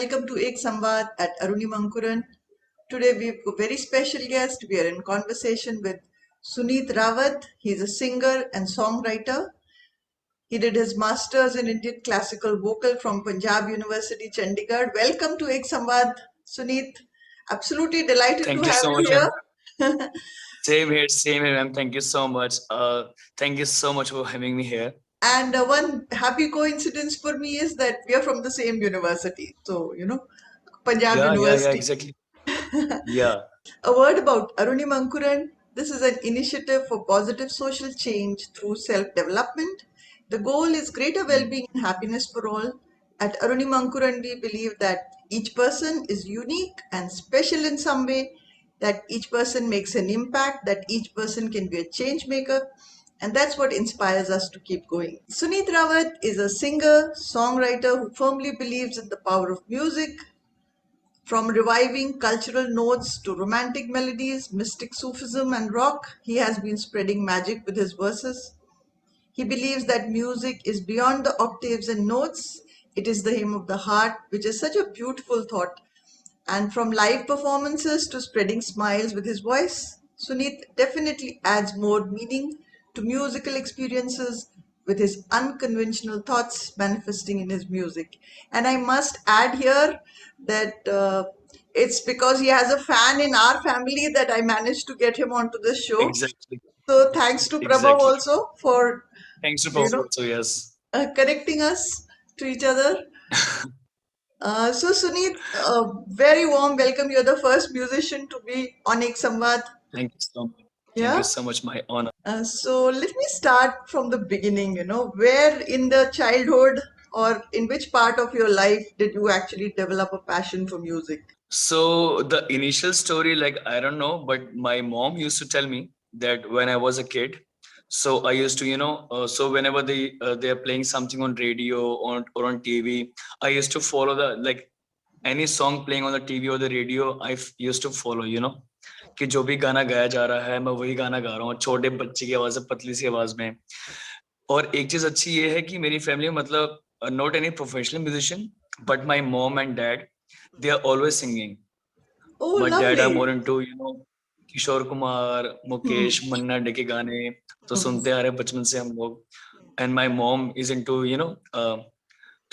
welcome to Ek Samvad at Arunimankuran. Today we've got a very special guest. We are in conversation with Suneet Rawat. He's a singer and songwriter. He did his masters in Indian classical vocal from Punjab University, Chandigarh. Welcome to Ek Samvad, Suneet. Absolutely delighted to Thank you have so you much, ma'am. here. Same here, ma'am. Thank you so much. Thank you so much for having me here. And one happy coincidence for me is that we are from the same university. So, Punjab Yeah, University. exactly. Yeah. A word about Arunimankuran. This is an initiative for positive social change through self-development. The goal is greater Mm. well-being and happiness for all. At Arunimankuran, we believe that each person is unique and special in some way, that each person makes an impact, that each person can be a change maker, and that's what inspires us to keep going. Suneet Rawat is a singer, songwriter who firmly believes in the power of music. From reviving cultural notes to romantic melodies, mystic Sufism, and rock, he has been spreading magic with his verses. He believes that music is beyond the octaves and notes, it is the hymn of the heart, which is such a beautiful thought. And from live performances to spreading smiles with his voice, Suneet definitely adds more meaning to musical experiences with his unconventional thoughts manifesting in his music. And I must add here that it's because he has a fan in our family that I managed to get him onto this show. Exactly. So thanks to Prabhav Exactly. also for Thanks to you Papa know also, yes. connecting us to each other. So Suneet, very warm welcome. You're the first musician to be on Ek Samvad. Thank you so much. Thank you Yeah. so much. My honor. So let me start from the beginning. Where in the childhood or in which part of your life did you actually develop a passion for music? So the initial story, like I don't know, but my mom used to tell me that when I was a kid, so I used to, so whenever they are playing something on radio or on TV, I used to follow the like any song playing on the TV or the radio, used to follow, कि जो भी गाना गाया जा रहा है मैं वही गाना गा रहा हूँ छोटे बच्चे की आवाज से पतली सी आवाज में। और एक चीज अच्छी ये है कि मेरी फैमिली में मतलब not any professional musician but my mom and dad they are always singing. Oh, but dad are lovely. More into Kishore Kumar Hmm. Mukesh Manna Dey के गाने तो Hmm. सुनते आ रहे बचपन से हम लोग। And my mom is into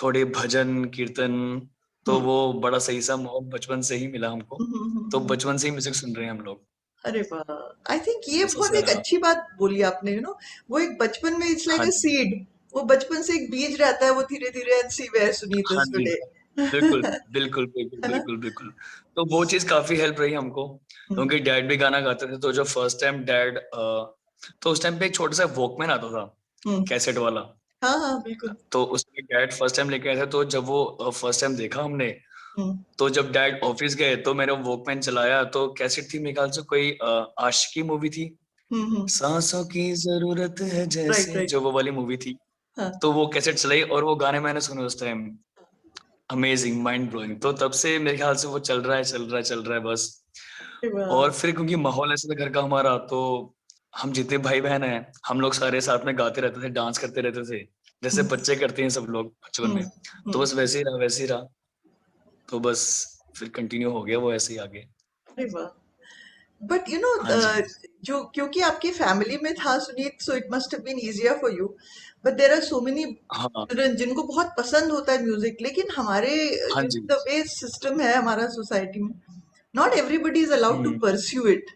थोड़े भजन कीर्तन तो Hmm. वो बड़ा सही सा मोह बचपन से ही मिला हमको। तो Hmm. बचपन से ही म्यूजिक सुन रहे हैं हम लोग। अरे वाह, आई थिंक ये ऐसा बहुत सर एक हाँ। अच्छी बात बोली आपने। वो एक बचपन में इट्स लाइक हाँ अ जी। सीड। वो बचपन से एक बीज रहता है, वो धीरे धीरे एंड सी वेयर सुनीत हाँ इज जी। टुडे। बिल्कुल, बिल्कुल, बिल्कुल, है ना? बिल्कुल, बिल्कुल। तो वो चीज़ काफ़ी हेल्प रही हमको, हम्म। क्योंकि डैड भी गाना गाते थे, तो जब फर्स्ट टाइम डैड तो उस टाइम पे एक छोटा-सा वॉकमैन आता था, हम्म। कैसेट वाला। हाँ हाँ, बिल्कुल। तो उसमें डैड फर्स्ट टाइम लेके आए थे, तो जब वो फर्स्ट टाइम देखा हमने, हम्म। तो जब डैड ऑफिस गए, तो मैंने वॉकमैन चलाया, तो कैसेट थी मेरे ख्याल से कोई आशिकी मूवी थी, हम्म। सांसों की ज़रूरत है राइट जैसे, राइट। जो वो वाली मूवी थी। हाँ। तो वो कैसेट चलाई और वो गाने मैंने सुने उस टाइम। Amazing, mind blowing. तो तब से मेरे ख्याल से वो चल रहा है, चल रहा है, चल रहा है बस। अरे वाह। और फिर क्योंकि माहौल ऐसा था घर का हमारा, तो हम जितने भाई बहन हैं, हम लोग सारे साथ में गाते रहते थे, डांस करते रहते थे, जैसे हम्म। बच्चे करते हैं सब लोग बचपन हम्म। में। तो हम्म। बस वैसे ही रहा, वैसे ही रहा। तो बस फिर कंटिन्यू हो गया वो ऐसे ही आगे। अरे वाह। बट हाँ जी। जो क्योंकि आपकी फैमिली में था Suneet, so it must have been easier for you. But there are so many हाँ। चिल्ड्रन जिनको बहुत पसंद होता है म्यूजिक, लेकिन हमारे हाँ जी। द वे सिस्टम है हमारा सोसाइटी में, not everybody is allowed to hmm. Pursue it.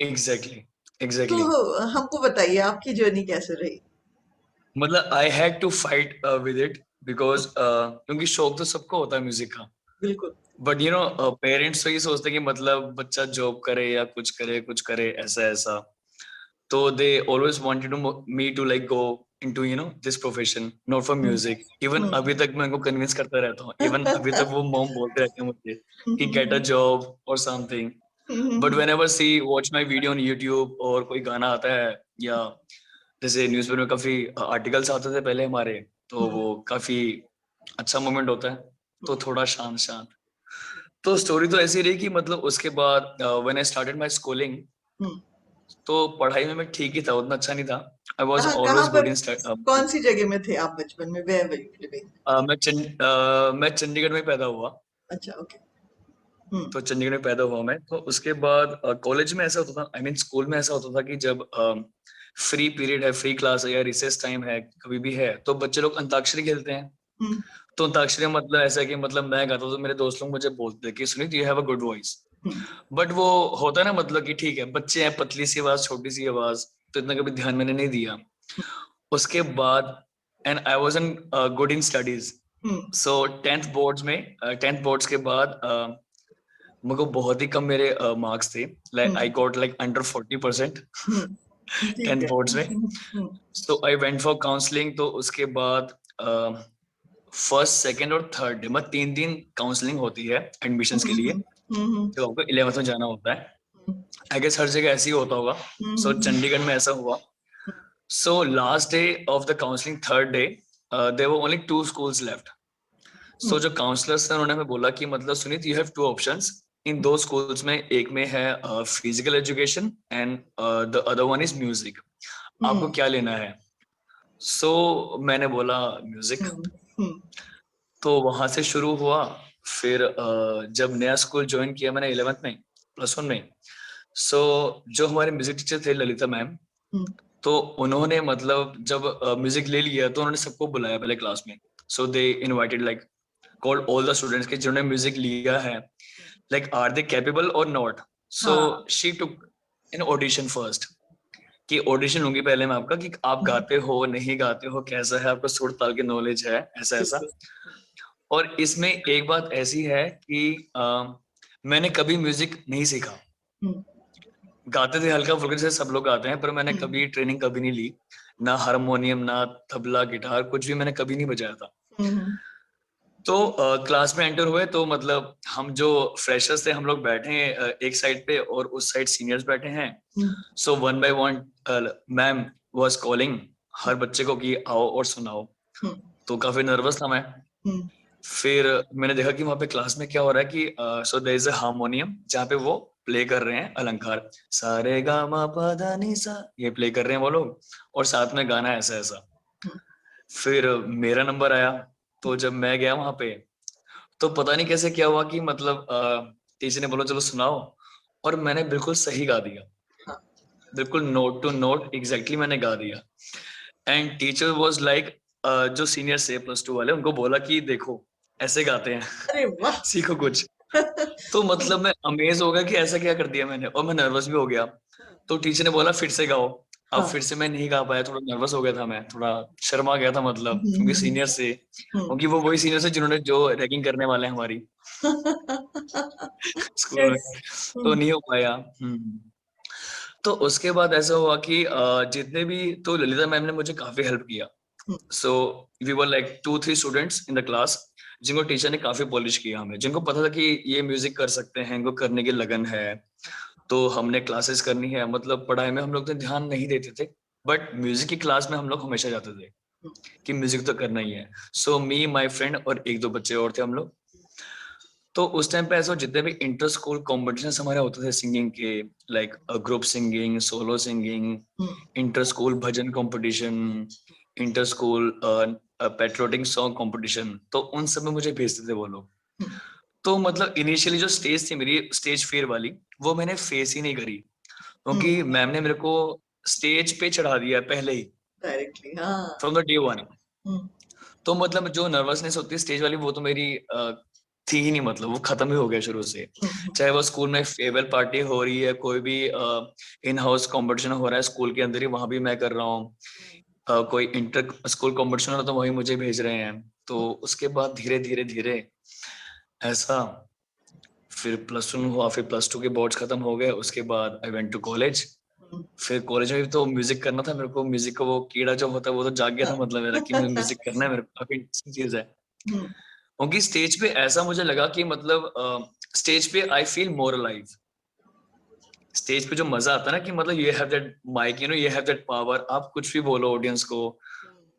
Exactly, तो एग्जैक्टली। हमको बताइए आपकी जर्नी कैसे रही? मतलब I had to fight with it, because क्योंकि शौक तो सबको होता है म्यूजिक का। बिल्कुल। बट पेरेंट्स तो ये सोचते हैं कि मतलब बच्चा जॉब करे या कुछ करे ऐसा ऐसा। तो they always wanted to me to like go into this profession, not for hmm. Music. Even hmm. अभी तक मैं उनको कन्विंस करता रहता हूँ, इवन अभी तक वो मॉम बोलते रहते हैं मुझे कि गेट अ हम्म। जॉब और something. But hmm. When ever see watch my video on YouTube और कोई गाना आता है, या जैसे न्यूज़पेपर में काफी आर्टिकल्स आते थे पहले हमारे, तो हम्म। वो काफी अच्छा मोमेंट होता है। तो थोड़ा शांत शांत। तो स्टोरी तो ऐसी रही कि मतलब उसके बाद when I started my schooling, hmm. तो पढ़ाई में मैं ठीक ही था, उतना अच्छा नहीं था। I was कहाँ कहाँ always good पर in study. कौन सी जगह में थे आप बचपन में? Where were you living? मैं चंडीगढ़ में पैदा हुआ। अच्छा, ओके। हम्म तो चंडीगढ़ में पैदा हुआ मैं। तो उसके बाद कॉलेज में ऐसा होता था, आई मीन स्कूल में ऐसा होता था कि जब फ्री पीरियड है, फ्री क्लास है या रिसेस टाइम है, कभी भी है, तो बच्चे लोग अंताक्षरी खेलते हैं। हम्म तो अंताक्षरी में मतलब ऐसा है कि मतलब मैं गाता हूँ तो मेरे दोस्त लोग मुझे बोलते हैं कि Sunit you have a good voice. Hmm but वो होता है ना, मतलब कि ठीक है बच्चे हैं, पतली सी आवाज, छोटी सी आवाज, तो इतना कभी ध्यान मैंने नहीं दिया। उसके बाद and I was in good in studies. Hmm so tenth boards के बाद मेरे को बहुत ही कम मेरे मार्क्स थे। Like I hmm got like under 40% ठीक टेंथ है। बोर्ड्स में। सो आई वेंट फॉर काउंसलिंग। तो उसके बाद फर्स्ट, सेकंड और थर्ड डे में 3 दिन काउंसलिंग होती है एडमिशन्स के लिए, हम्म जब आपको 11th में जाना होता है। आई गेस हर जगह ऐसे ही होता होगा। सो चंडीगढ़ में ऐसा हुआ। So last day of the counselling, third day, there were only 2 schools left. So जो काउंसलर्स थे उन्होंने हमें बोला कि मतलब सुनीत यू हैव 2 ऑप्शंस। इन 2 schools में एक में है physical education and the other one is music, आपको क्या लेना है? सो मैंने बोला म्यूजिक। तो वहां से शुरू हुआ। फिर जब नया स्कूल ज्वाइन किया मैंने 11th में, +1 में। सो जो हमारे म्यूजिक टीचर थे ललिता मैम, तो उन्होंने मतलब जब म्यूजिक ले लिया तो उन्होंने सबको बुलाया पहले क्लास में। So they invited like called all the students के जिन्होंने म्यूजिक लिया है, लाइक आर दे कैपेबल और नॉट। सो हाँ। She took in audition first, कि ऑडिशन लूंगी पहले मैं आपका कि आप गाते हो नहीं गाते हो, कैसा है आपका सुर ताल की नॉलेज है, ऐसा ऐसा। बिल्कुल। और इसमें एक बात ऐसी है कि मैंने कभी म्यूजिक नहीं सीखा। हम्म गाते थे हल्का फुल्का जैसे सब लोग गाते हैं, पर मैंने हम्म कभी ट्रेनिंग कभी नहीं ली। ना हारमोनियम, ना तबला, गिटार, कुछ भी मैंने कभी नहीं बजाया था। हम्म तो क्लास में एंटर हुए तो मतलब हम जो फ्रेशर्स थे हम लोग बैठे हैं एक साइड पे और उस साइड सीनियर्स बैठे हैं। So one by one ma'am was calling her बच्चे को कि आओ और सुनाओ। हम्म तो काफी नर्वस था मैं। हम्म फिर मैंने देखा कि वहां पे क्लास में क्या हो रहा है कि so there is a harmonium जहाँ पे वो प्ले कर रहे हैं अलंकार, सारे गा मा पा धा नी सा, ये प्ले कर रहे हैं वो लोग, और साथ में गाना ऐसा ऐसा। फिर मेरा नंबर आया। तो जब मैं गया वहां पे तो पता नहीं कैसे क्या हुआ कि मतलब टीचर ने बोला चलो सुनाओ, और मैंने बिल्कुल सही गा दिया, बिल्कुल नोट टू नोट एग्जैक्टली मैंने गा दिया। एंड टीचर वाज लाइक, जो सीनियर से +2 वाले उनको बोला कि देखो ऐसे गाते हैं अरे वाह। सीखो कुछ। तो मतलब मैं अमेज हो गया कि ऐसा क्या कर दिया मैंने, और मैं नर्वस भी हो गया। तो टीचर ने बोला फिर से गाओ। अब हाँ। फिर से मैं नहीं गा पाया, थोड़ा नर्वस हो गया था मैं, थोड़ा शर्मा गया था मतलब, क्योंकि सीनियर से, हम्म क्योंकि वो वही सीनियर से जिन्होंने जो रैगिंग करने वाले हैं हमारी स्कूल में। यस। तो नहीं हो पाया। तो उसके बाद ऐसा हुआ कि जितने भी, तो ललिता मैम ने मुझे काफी हेल्प किया। So we were like 2-3 students in the class जिनको टीचर ने काफी पॉलिश किया, हमें जिनको पता था कि ये म्यूजिक कर सकते हैं, इनको करने की लगन है। तो हमने क्लासेस करनी है, मतलब पढ़ाई में हम लोग तो ध्यान नहीं देते थे, बट म्यूजिक की क्लास में हम लोग हमेशा जाते थे कि म्यूजिक तो करना ही है। सो मी, माय फ्रेंड और 1-2 बच्चे और थे हम लोग। तो उस टाइम पे ऐसा जितने भी इंटर स्कूल कॉम्पिटिशन हमारे होते थे सिंगिंग के, like group singing, solo singing, inter school bhajan competition, inter school patriotic song competition, तो उन सब में मुझे भेजते थे वो लोग। तो मतलब इनिशियली जो स्टेज थी मेरी, स्टेज फियर वाली, वो मैंने फेस ही नहीं करी, क्योंकि मैम ने मेरे को स्टेज पे चढ़ा दिया पहले ही, डायरेक्टली, हाँ। From the day 1। हम्म तो मतलब जो नर्वसनेस होती है स्टेज वाली, वो तो मेरी थी ही नहीं, मतलब वो खत्म ही हो गया शुरू से। चाहे वो स्कूल में फेयरवेल पार्टी हो रही है, कोई भी इन हाउस कंपटीशन हो रहा है स्कूल के अंदर ही, वहां भी मैं कर रहा हूँ। कोई इंटर स्कूल कंपटीशन हो रहा है तो वही मुझे भेज रहे हैं। तो उसके बाद धीरे धीरे धीरे ऐसा, फिर +1 हुआ, फिर +2 के बोर्ड्स खत्म हो गए, उसके बाद आई वेंट टू कॉलेज। फिर कॉलेज में भी तो म्यूजिक करना था मेरे को, म्यूजिक का वो कीड़ा जो होता है वो तो जाग गया था, मतलब मेरा कि मुझे म्यूजिक करना है, मेरे को काफी इंटरेस्टिंग चीज है। क्योंकि स्टेज पे ऐसा मुझे लगा कि मतलब स्टेज पे I feel more alive. Stage पे जो मजा आता है ना कि मतलब ये हैव दैट माइक, ये हैव दैट पावर, आप कुछ भी बोलो ऑडियंस को,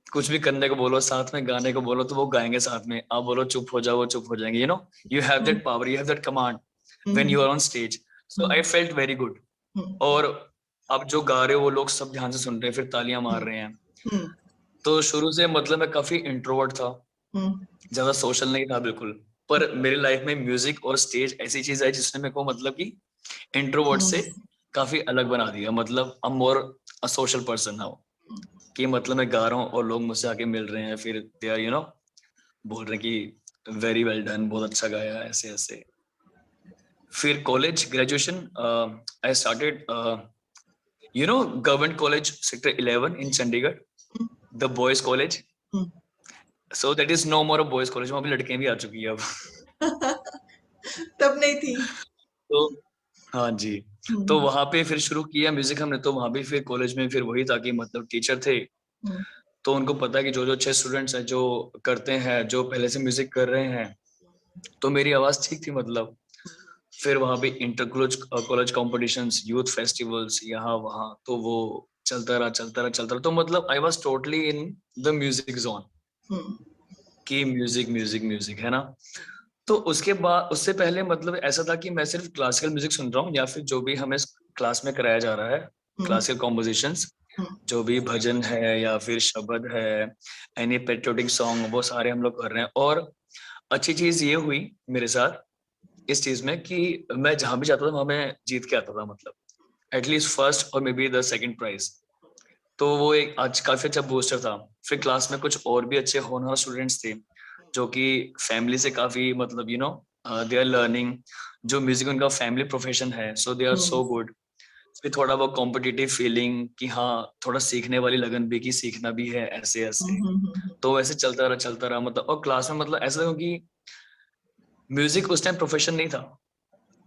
कुछ भी करने को बोलो, साथ में गाने को बोलो तो वो गाएंगे साथ में, आप बोलो चुप हो जाओ वो चुप हो जाएंगे, you have that power, you have that command when you are on stage. So I felt very good. और अब जो गा रहे हो वो लोग सब ध्यान से सुन रहे हैं, फिर तालियां मार रहे हैं। हम्म, तो शुरू से मतलब मैं काफी इंट्रोवर्ट था, हम्म, ज्यादा सोशल नहीं था बिल्कुल। पर मेरी लाइफ में म्यूजिक और स्टेज ऐसी चीज है जिसने मेरे को मतलब कि इंट्रोवर्ट से हम्म, काफी अलग बना दिया। मतलब I am more a social person now, कि मतलब मैं गा रहा हूँ और लोग मुझसे आके मिल रहे हैं, फिर दे आर बोल रहे हैं कि वेरी वेल डन, बहुत अच्छा गाया, ऐसे ऐसे। फिर college graduation, I started government college sector 11 in Chandigarh, the boys college. Hmm. So that is no more a boys college, वहां पे लड़कियां भी आ चुकी है अब। तब नहीं थी। तो हाँ जी। तो हम्म, वहां पे फिर शुरू किया म्यूजिक हमने। तो वहां भी फिर कॉलेज में फिर वही था कि मतलब टीचर थे, हम्म, तो उनको पता है कि जो जो अच्छे स्टूडेंट्स हैं, जो करते हैं, जो पहले से म्यूजिक कर रहे हैं, तो मेरी आवाज ठीक थी मतलब। फिर वहां पे inter college college competitions, youth festivals, यहाँ वहाँ, तो वो चलता रहा चलता रहा चलता रहा। तो मतलब I was totally in the music zone, hmm, कि म्यूजिक म्यूजिक म्यूजिक है ना। तो उसके बाद, उससे पहले मतलब ऐसा था कि मैं सिर्फ क्लासिकल म्यूजिक सुन रहा हूँ, या फिर जो भी हमें क्लास में कराया जा रहा है, हम्म, क्लासिकल कॉम्पोजिशंस, हम्म, जो भी भजन है या फिर शबद है, एनी पेट्रियोटिक सॉन्ग, वो सारे हम लोग कर रहे हैं। और अच्छी चीज ये हुई मेरे साथ इस चीज में कि मैं जहां भी जाता था वहां मैं जीत के आता था, मतलब एटलीस्ट फर्स्ट और maybe the second prize. तो वो एक आज काफी अच्छा बूस्टर था। फिर क्लास में कुछ और भी अच्छे होनहार स्टूडेंट्स थे, जो कि फैमिली से काफी मतलब दे आर लर्निंग, जो म्यूजिक उनका फैमिली प्रोफेशन है, so they are hmm, so good. फिर थोड़ा वो कॉम्पिटिटिव फीलिंग कि हाँ, थोड़ा सीखने वाली लगन भी, कि सीखना भी है, ऐसे ऐसे। हम्म, तो वैसे चलता रहा मतलब। और क्लास में मतलब ऐसा था कि म्यूजिक उस टाइम प्रोफेशन नहीं था,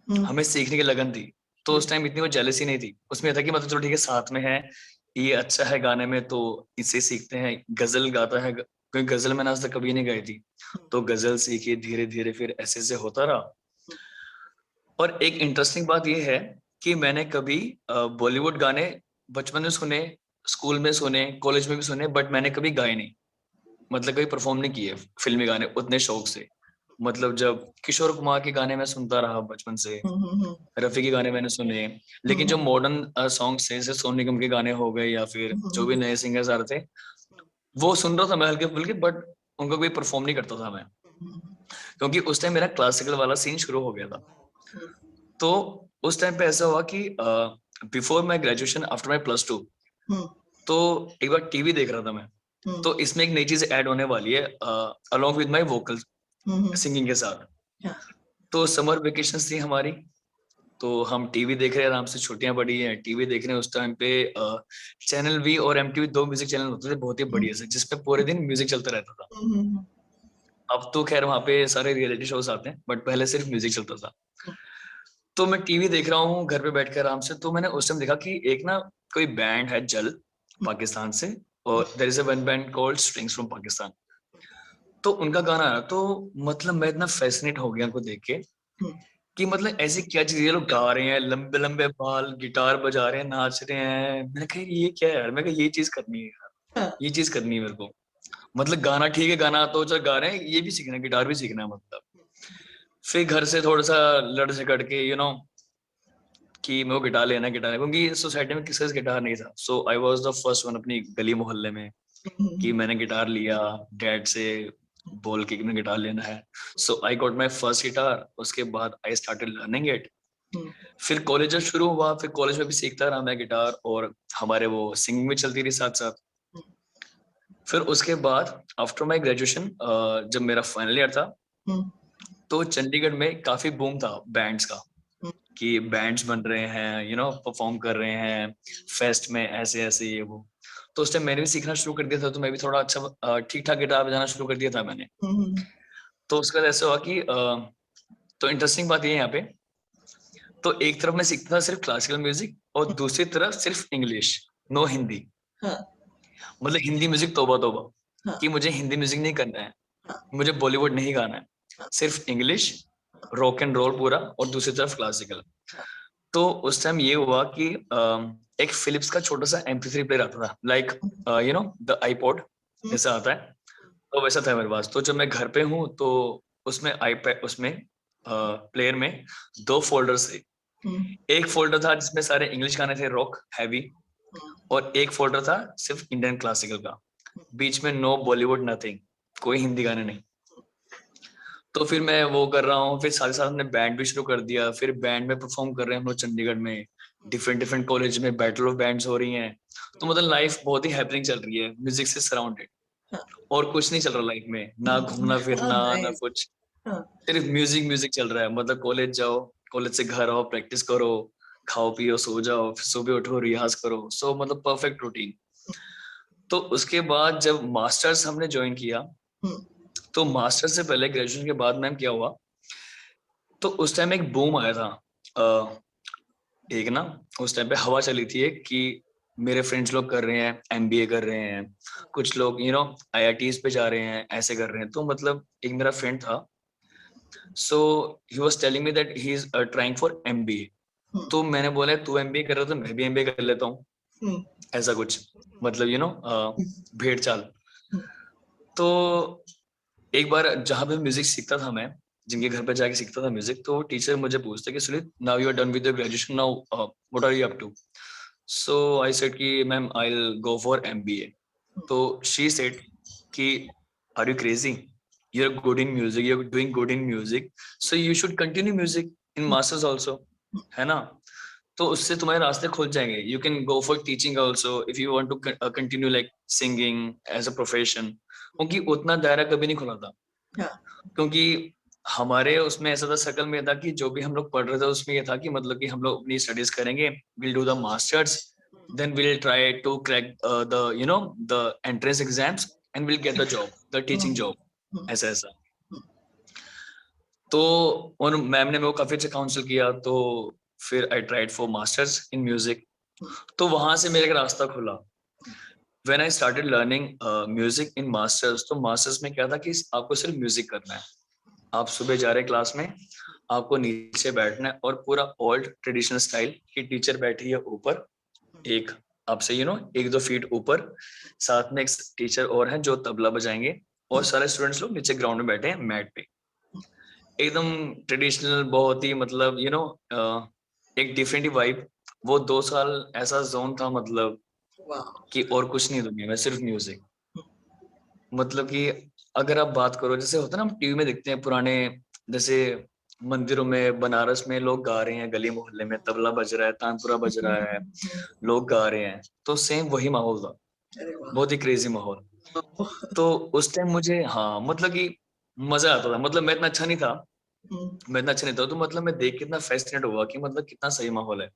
हम्म, हमें सीखने की लगन थी। तो उस टाइम इतनी वो जेलसी नहीं थी, उसमें यह था कि मतलब चलो ठीक है, साथ में है, ये अच्छा है गाने में, तो इससे सीखते हैं। गजल गाता है, कोई गजल मैंने आज तक कभी नहीं गाई थी, तो गजल सीखी धीरे धीरे, फिर ऐसे ऐसे होता रहा। और एक इंटरेस्टिंग बात यह है कि मैंने कभी बॉलीवुड गाने बचपन में सुने, स्कूल में सुने, कॉलेज में भी सुने, बट मैंने कभी गाए नहीं, मतलब कभी परफॉर्म नहीं किए फिल्मी गाने उतने शौक से। मतलब जब किशोर कुमार के गाने मैं सुनता रहा बचपन से, हम्म, रफी के गाने मैंने सुने, लेकिन जो हम्म, मॉडर्न सॉन्ग्स थे, जैसे सोनू निगम के गाने हो गए या फिर जो भी हम्म, नए सिंगर्स आ रहे थे, वो सुन रहा था मैं हल्के फुल्के, बट उनको कोई परफॉर्म नहीं करता था मैं, क्योंकि उस टाइम मेरा क्लासिकल वाला सीन शुरू हो गया था। तो उस टाइम पे ऐसा हुआ कि before my graduation, after my plus 2, तो एक बार टीवी देख रहा था मैं। तो इसमें एक नई चीज ऐड होने वाली है along with my vocal singing के साथ। तो समर वेकेशंस थी हमारी, तो हम टीवी देख रहे हैं आराम से, छुट्टियां पड़ी हैं, टीवी देख रहे हैं। उस टाइम पे चैनल वी और एमटीवी, दो म्यूजिक चैनल होते थे बहुत ही बढ़िया से, जिसपे पूरे दिन म्यूजिक चलता रहता था। अब तो खैर वहां पे सारे रियलिटी शोज आते हैं, बट पहले सिर्फ म्यूजिक चलता था। तो मैं टीवी देख रहा हूँ घर पे बैठकर आराम से, तो मैंने उस टाइम देखा कि एक ना कोई बैंड है जल, पाकिस्तान से, और there is a one band called Strings from Pakistan. तो उनका गाना आया, तो मतलब मैं इतना फैसिनेट हो गया उनको देख के, कि मतलब ऐसी क्या चीज है, ये लोग गा रहे हैं, लंबे लंबे बाल, गिटार बजा रहे हैं, नाच रहे हैं। मैंने कहा ये क्या है यार, मैं कहा ये चीज करनी है यार, ये चीज करनी है मेरे को। मतलब गाना ठीक है, गाना तो चल गा रहे हैं, ये भी सीखना है, गिटार भी सीखना है मतलब। फिर घर से थोड़ा सा लड़ झगड़ के कि मेरे को गिटार लेना है, गिटार है, क्योंकि सोसाइटी में किसी के गिटार नहीं था। So I was the first one अपनी गली मोहल्ले में, कि मैंने गिटार लिया डैड से बोल के कि मैंने गिटार लेना है। So I got my first guitar, उसके बाद आई स्टार्टेड लर्निंग इट। फिर कॉलेज जब शुरू हुआ, फिर कॉलेज में भी सीखता रहा मैं गिटार, और हमारे वो सिंगिंग भी चलती रही साथ साथ। फिर उसके बाद आफ्टर माई ग्रेजुएशन, जब मेरा फाइनल ईयर था, तो चंडीगढ़ में काफी बूम था बैंड्स का, कि बैंड्स बन रहे हैं, परफॉर्म कर रहे हैं फेस्ट में, ऐसे ऐसे ये वो। तो उस टाइम मैंने भी सीखना शुरू कर दिया था, तो मैं भी थोड़ा अच्छा ठीक ठाक गिटार बजाना शुरू कर दिया था मैंने। तो उसके बाद ऐसा हुआ कि तो इंटरेस्टिंग बात ये है यहाँ पे, तो एक तरफ मैं सीखता था सिर्फ क्लासिकल म्यूजिक, और दूसरी तरफ सिर्फ इंग्लिश, नो हिंदी। मतलब हिंदी म्यूजिक तौबा तौबा, कि मुझे हिंदी म्यूजिक नहीं करना है, मुझे बॉलीवुड नहीं गाना है, सिर्फ इंग्लिश, रॉक एंड रोल पूरा, और दूसरी तरफ क्लासिकल। तो उस टाइम ये हुआ कि एक फिलिप्स का छोटा सा MP3 प्लेयर आता था, लाइक द आईपॉड जैसा आता है, तो वैसा था मेरे पास। तो जब मैं घर पे हूँ, तो उसमें आईपैड, उसमें प्लेयर में दो फोल्डर्स थे, एक फोल्डर था जिसमें सारे इंग्लिश गाने थे, रॉक हैवी, और एक फोल्डर था सिर्फ इंडियन क्लासिकल का, बीच में नो बॉलीवुड नथिंग, कोई हिंदी गाने नहीं। तो फिर मैं वो कर रहा हूँ, फिर साथ ही साथ हमने बैंड भी शुरू कर दिया, फिर बैंड में परफॉर्म कर रहे हैं हम लोग चंडीगढ़ में, डिफरेंट डिफरेंट कॉलेज में बैटल ऑफ बैंड्स हो रही हैं। तो मतलब लाइफ बहुत ही हैपनिंग चल रही है म्यूजिक से सराउंडेड, और कुछ नहीं चल रहा लाइफ में, ना घूमना फिरना ना नाइस। कुछ, सिर्फ म्यूजिक म्यूजिक चल रहा है। मतलब कॉलेज जाओ, कॉलेज से घर आओ, प्रैक्टिस करो, खाओ पियो सो जाओ, फिर सुबह उठो रियाज करो, सो मतलब परफेक्ट रूटीन। तो उसके बाद जब मास्टर्स हमने ज्वाइन किया, तो मास्टर्स से पहले ग्रेजुएशन के बाद मैम क्या हुआ, तो उस टाइम एक बूम आया था, अ, एक ना उस टाइम पे हवा चली थी एक कि मेरे फ्रेंड्स लोग कर रहे हैं, एमबीए कर रहे हैं, कुछ लोग आईआईटीज पे जा रहे हैं, ऐसे कर रहे हैं। तो मतलब एक मेरा फ्रेंड था, so he was telling me that he is trying for MBA. तो मैंने बोला तू एमबीए कर रहा, तो मैं भी एमबीए कर लेता हूँ, ऐसा कुछ, मतलब भेड़ चाल। तो एक बार जहाँ पे म्यूजिक सीखता था मैं, जिनके घर पे जाके सीखता था म्यूजिक, तो टीचर मुझे पूछते कि Suneet, now you are done with your graduation, now what are you up to? So I said कि ma'am I will go for MBA. तो शी सेड कि are you crazy, you are good in music, you are doing good in music, so you should continue music in masters also, है ना? तो उससे तुम्हारे रास्ते खुल जाएंगे, you can go for teaching also if you want to continue like singing as a profession. क्योंकि उतना दायरा कभी नहीं खुला था, क्योंकि हमारे उसमें ऐसा था, सर्कल में था कि जो भी हम लोग पढ़ रहे थे उसमें ये था कि मतलब कि हम लोग अपनी स्टडीज करेंगे, will do the masters, then will try to crack the the entrance exams and will get the job, the teaching job, ऐसा ऐसा। तो और मैम ने मेरे को काफी अच्छा काउंसिल किया, तो फिर I tried for masters in music. तो वहां से मेरे का रास्ता खुला। When I started learning music in masters, तो मास्टर्स में क्या था कि आपको सिर्फ म्यूजिक करना है। आप सुबह जा रहे क्लास में, आपको नीचे बैठना है, और पूरा ओल्ड ट्रेडिशनल स्टाइल की टीचर बैठी है ऊपर, एक आपसे 1-2 फीट ऊपर, साथ में एक टीचर और है जो तबला बजाएंगे, और सारे स्टूडेंट्स लोग नीचे ग्राउंड में बैठे हैं मैट पे, एकदम ट्रेडिशनल, बहुत ही मतलब एक डिफरेंट ही वाइब। वो 2 साल ऐसा जोन था, मतलब कि और कुछ नहीं दुनिया में, सिर्फ म्यूजिक। मतलब कि अगर आप बात करो, जैसे होता है ना हम टीवी में देखते हैं पुराने, जैसे मंदिरों में बनारस में लोग गा रहे हैं, गली मोहल्ले में तबला बज रहा है, तानपुरा बज रहा है, लोग गा रहे हैं, तो सेम वही माहौल था, बहुत ही क्रेजी माहौल। तो उस टाइम मुझे, हाँ मतलब कि मजा आता था। मतलब मैं इतना अच्छा नहीं था, तो मतलब मैं देख के इतना फैसिनेट हुआ कि मतलब कितना सही माहौल है।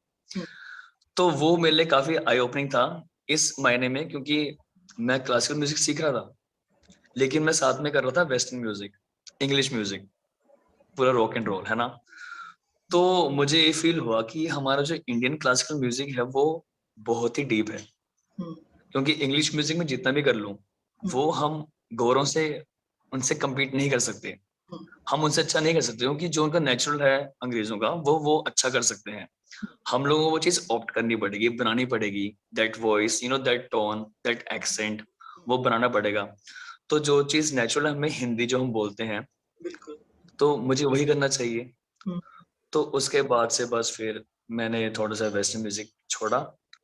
तो वो मेरे लिए काफी आई ओपनिंग था इस मायने में, क्योंकि मैं क्लासिकल म्यूजिक सीख रहा था, लेकिन मैं साथ में कर रहा था वेस्टर्न म्यूजिक, इंग्लिश म्यूजिक, पूरा रॉक एंड रोल, है ना? तो मुझे ये फील हुआ कि हमारा जो इंडियन क्लासिकल म्यूजिक है वो बहुत ही डीप है, क्योंकि इंग्लिश म्यूजिक में जितना भी कर लूं, वो हम गौरों से उनसे compete नहीं कर सकते, हम उनसे अच्छा नहीं कर सकते, क्योंकि जो उनका नेचुरल है अंग्रेजों का, वो अच्छा कर सकते हैं। हम लोगों को वो चीज ऑप्ट करनी पड़ेगी, बनानी पड़ेगी, that voice, that tone, that accent, वो बनाना पड़ेगा। तो जो चीज नेचुरल है हमें, हिंदी जो हम बोलते हैं, तो मुझे वही करना चाहिए। तो उसके बाद से बस फिर मैंने थोड़ा सा वेस्टर्न म्यूजिक छोड़ा,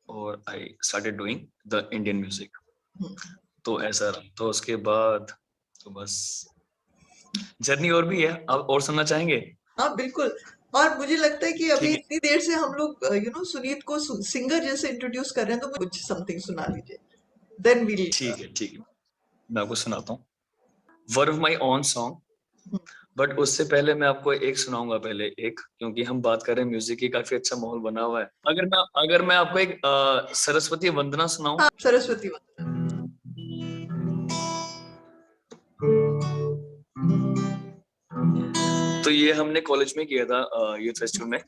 और I started doing the Indian music. तो ऐसा रहा, तो उसके बाद तो बस जर्नी और भी है। आप और सुनना चाहेंगे? हाँ बिल्कुल। और मुझे लगता है कि अभी ठीक है, इतनी देर से हम लोग सुनीत को सिंगर जैसे इंट्रोड्यूस कर रहे हैं, तो कुछ समथिंग सुना लीजिए, देन वील। ठीक है, ठीक है, मैं आपको सुनाता हूँ one of my own song. But उससे पहले मैं आपको एक सुनाऊंगा पहले एक, क्योंकि हम बात कर रहे हैं म्यूजिक की, काफी अच्छा माहौल बना हुआ है। अगर मैं आपको एक सरस्वती वंदना सुनाऊं। हाँ, सरस्वती वंदना। तो ये हमने कॉलेज में किया था, यूथ फेस्टिवल में।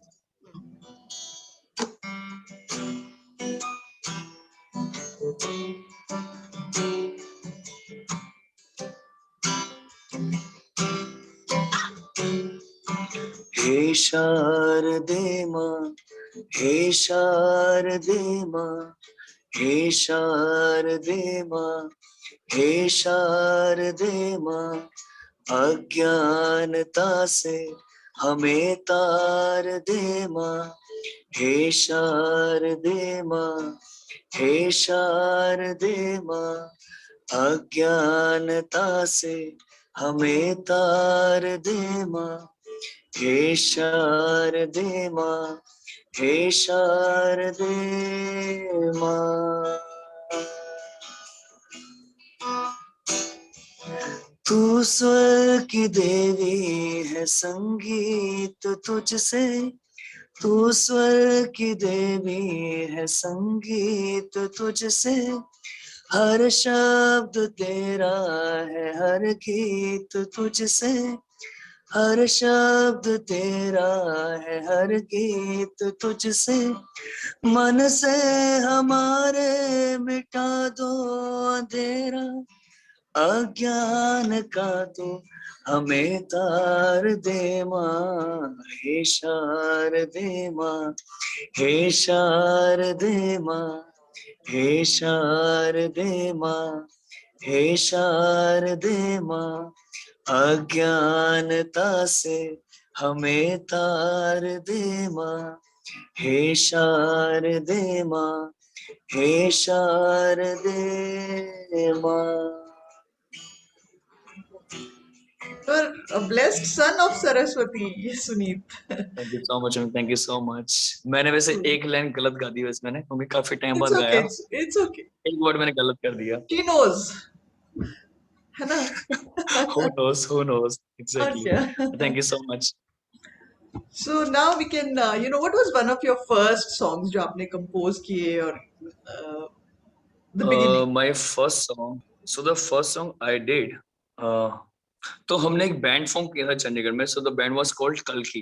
हे शारदे माँ, हे शारदे माँ, हे शारदे माँ, हे शारदे माँ, अज्ञानता से हमें तार दे माँ, हे शारदे माँ, हे शारदे माँ, अज्ञानता से हमें तार दे माँ, हे शारदे माँ, हे शारदे माँ। तू स्वर की देवी है, संगीत तुझसे, तू स्वर की देवी है, संगीत तुझसे, हर शब्द तेरा है, हर गीत तुझसे, हर शब्द तेरा है, हर गीत तुझसे, मन से हमारे मिटा दो अंधेरा, अज्ञान का तू हमें तार दे माँ, हे शारदे माँ, हे शारदे माँ, हे शारदे माँ, हे शारदे माँ, अज्ञानता से हमें तार दे माँ, हे शारदे माँ, हे शारदे माँ। You're a blessed son of Saraswati, Suneet. Thank you so much, thank you so much. मैंने वैसे एक लाइन गलत गा दी बस, मैंने क्योंकि काफी टाइम It's बाद okay. गाया, It's okay. एक वर्ड मैंने गलत कर दिया। She knows, है ना? Who knows और exactly. क्या? Thank you so much. So now we can, what was one of your first songs जो आपने compose किए और the beginning? My first song, so the first song I did, uh, तो हमने एक band form किया था चंडीगढ़ में, so the band was called कल्कि।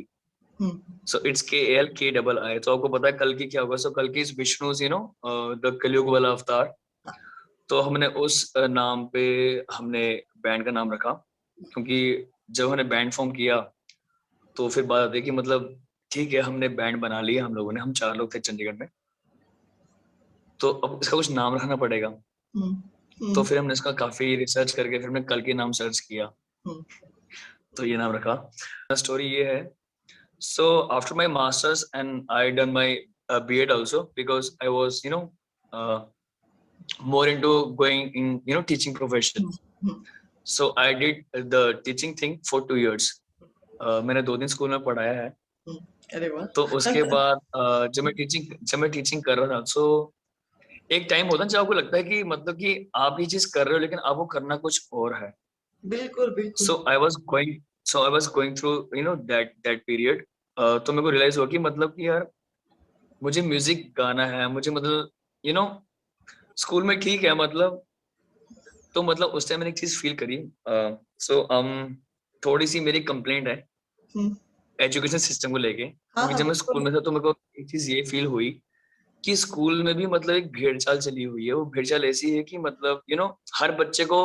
Hmm. So it's KALKII। तो आपको पता है कल्कि क्या होगा? So कल्कि is Vishnu's, the कलयुग वाला अवतार। तो हमने उस नाम पे हमने बैंड का नाम रखा, क्योंकि जब हमने बैंड फॉर्म किया तो फिर बात आती है कि मतलब ठीक है हमने बैंड बना लिया हम लोगों ने, हम 4 लोग थे चंडीगढ़ में, तो अब इसका कुछ नाम रखना पड़ेगा। Hmm. तो Hmm. फिर हमने इसका काफी रिसर्च करके फिर हमने कल के नाम सर्च किया, Hmm. तो ये नाम रखा। स्टोरी ये है, so after my masters and I done my BEd also, because I was more into going in teaching profession. Hmm. So I did the teaching thing for 2 years. मैंने 2 दिन school में पढ़ाया है। Hmm. अरे वाह। तो उसके बाद जब मैं टीचिंग कर रहा था, सो एक टाइम होता है जब आपको लगता है कि मतलब कि आप ये चीज कर रहे हो लेकिन आपको करना कुछ और है। बिल्कुल बिल्कुल। So I was going through that period. तो मेरे को रियलाइज हुआ कि मतलब कि यार मुझे म्यूजिक गाना है, मुझे मतलब यू नो स्कूल में ठीक है मतलब, तो मतलब उस टाइम मैंने एक चीज फील करी। सो थोड़ी सी मेरी कंप्लेंट है हम्म। एजुकेशन सिस्टम को लेके, हाँ क्योंकि हाँ जब मैं स्कूल बिल्कुल। में था तो मेरे को एक चीज ये फील हुई कि स्कूल में भी मतलब एक भेड़चाल चली हुई है। वो भेड़चाल ऐसी है कि मतलब हर बच्चे को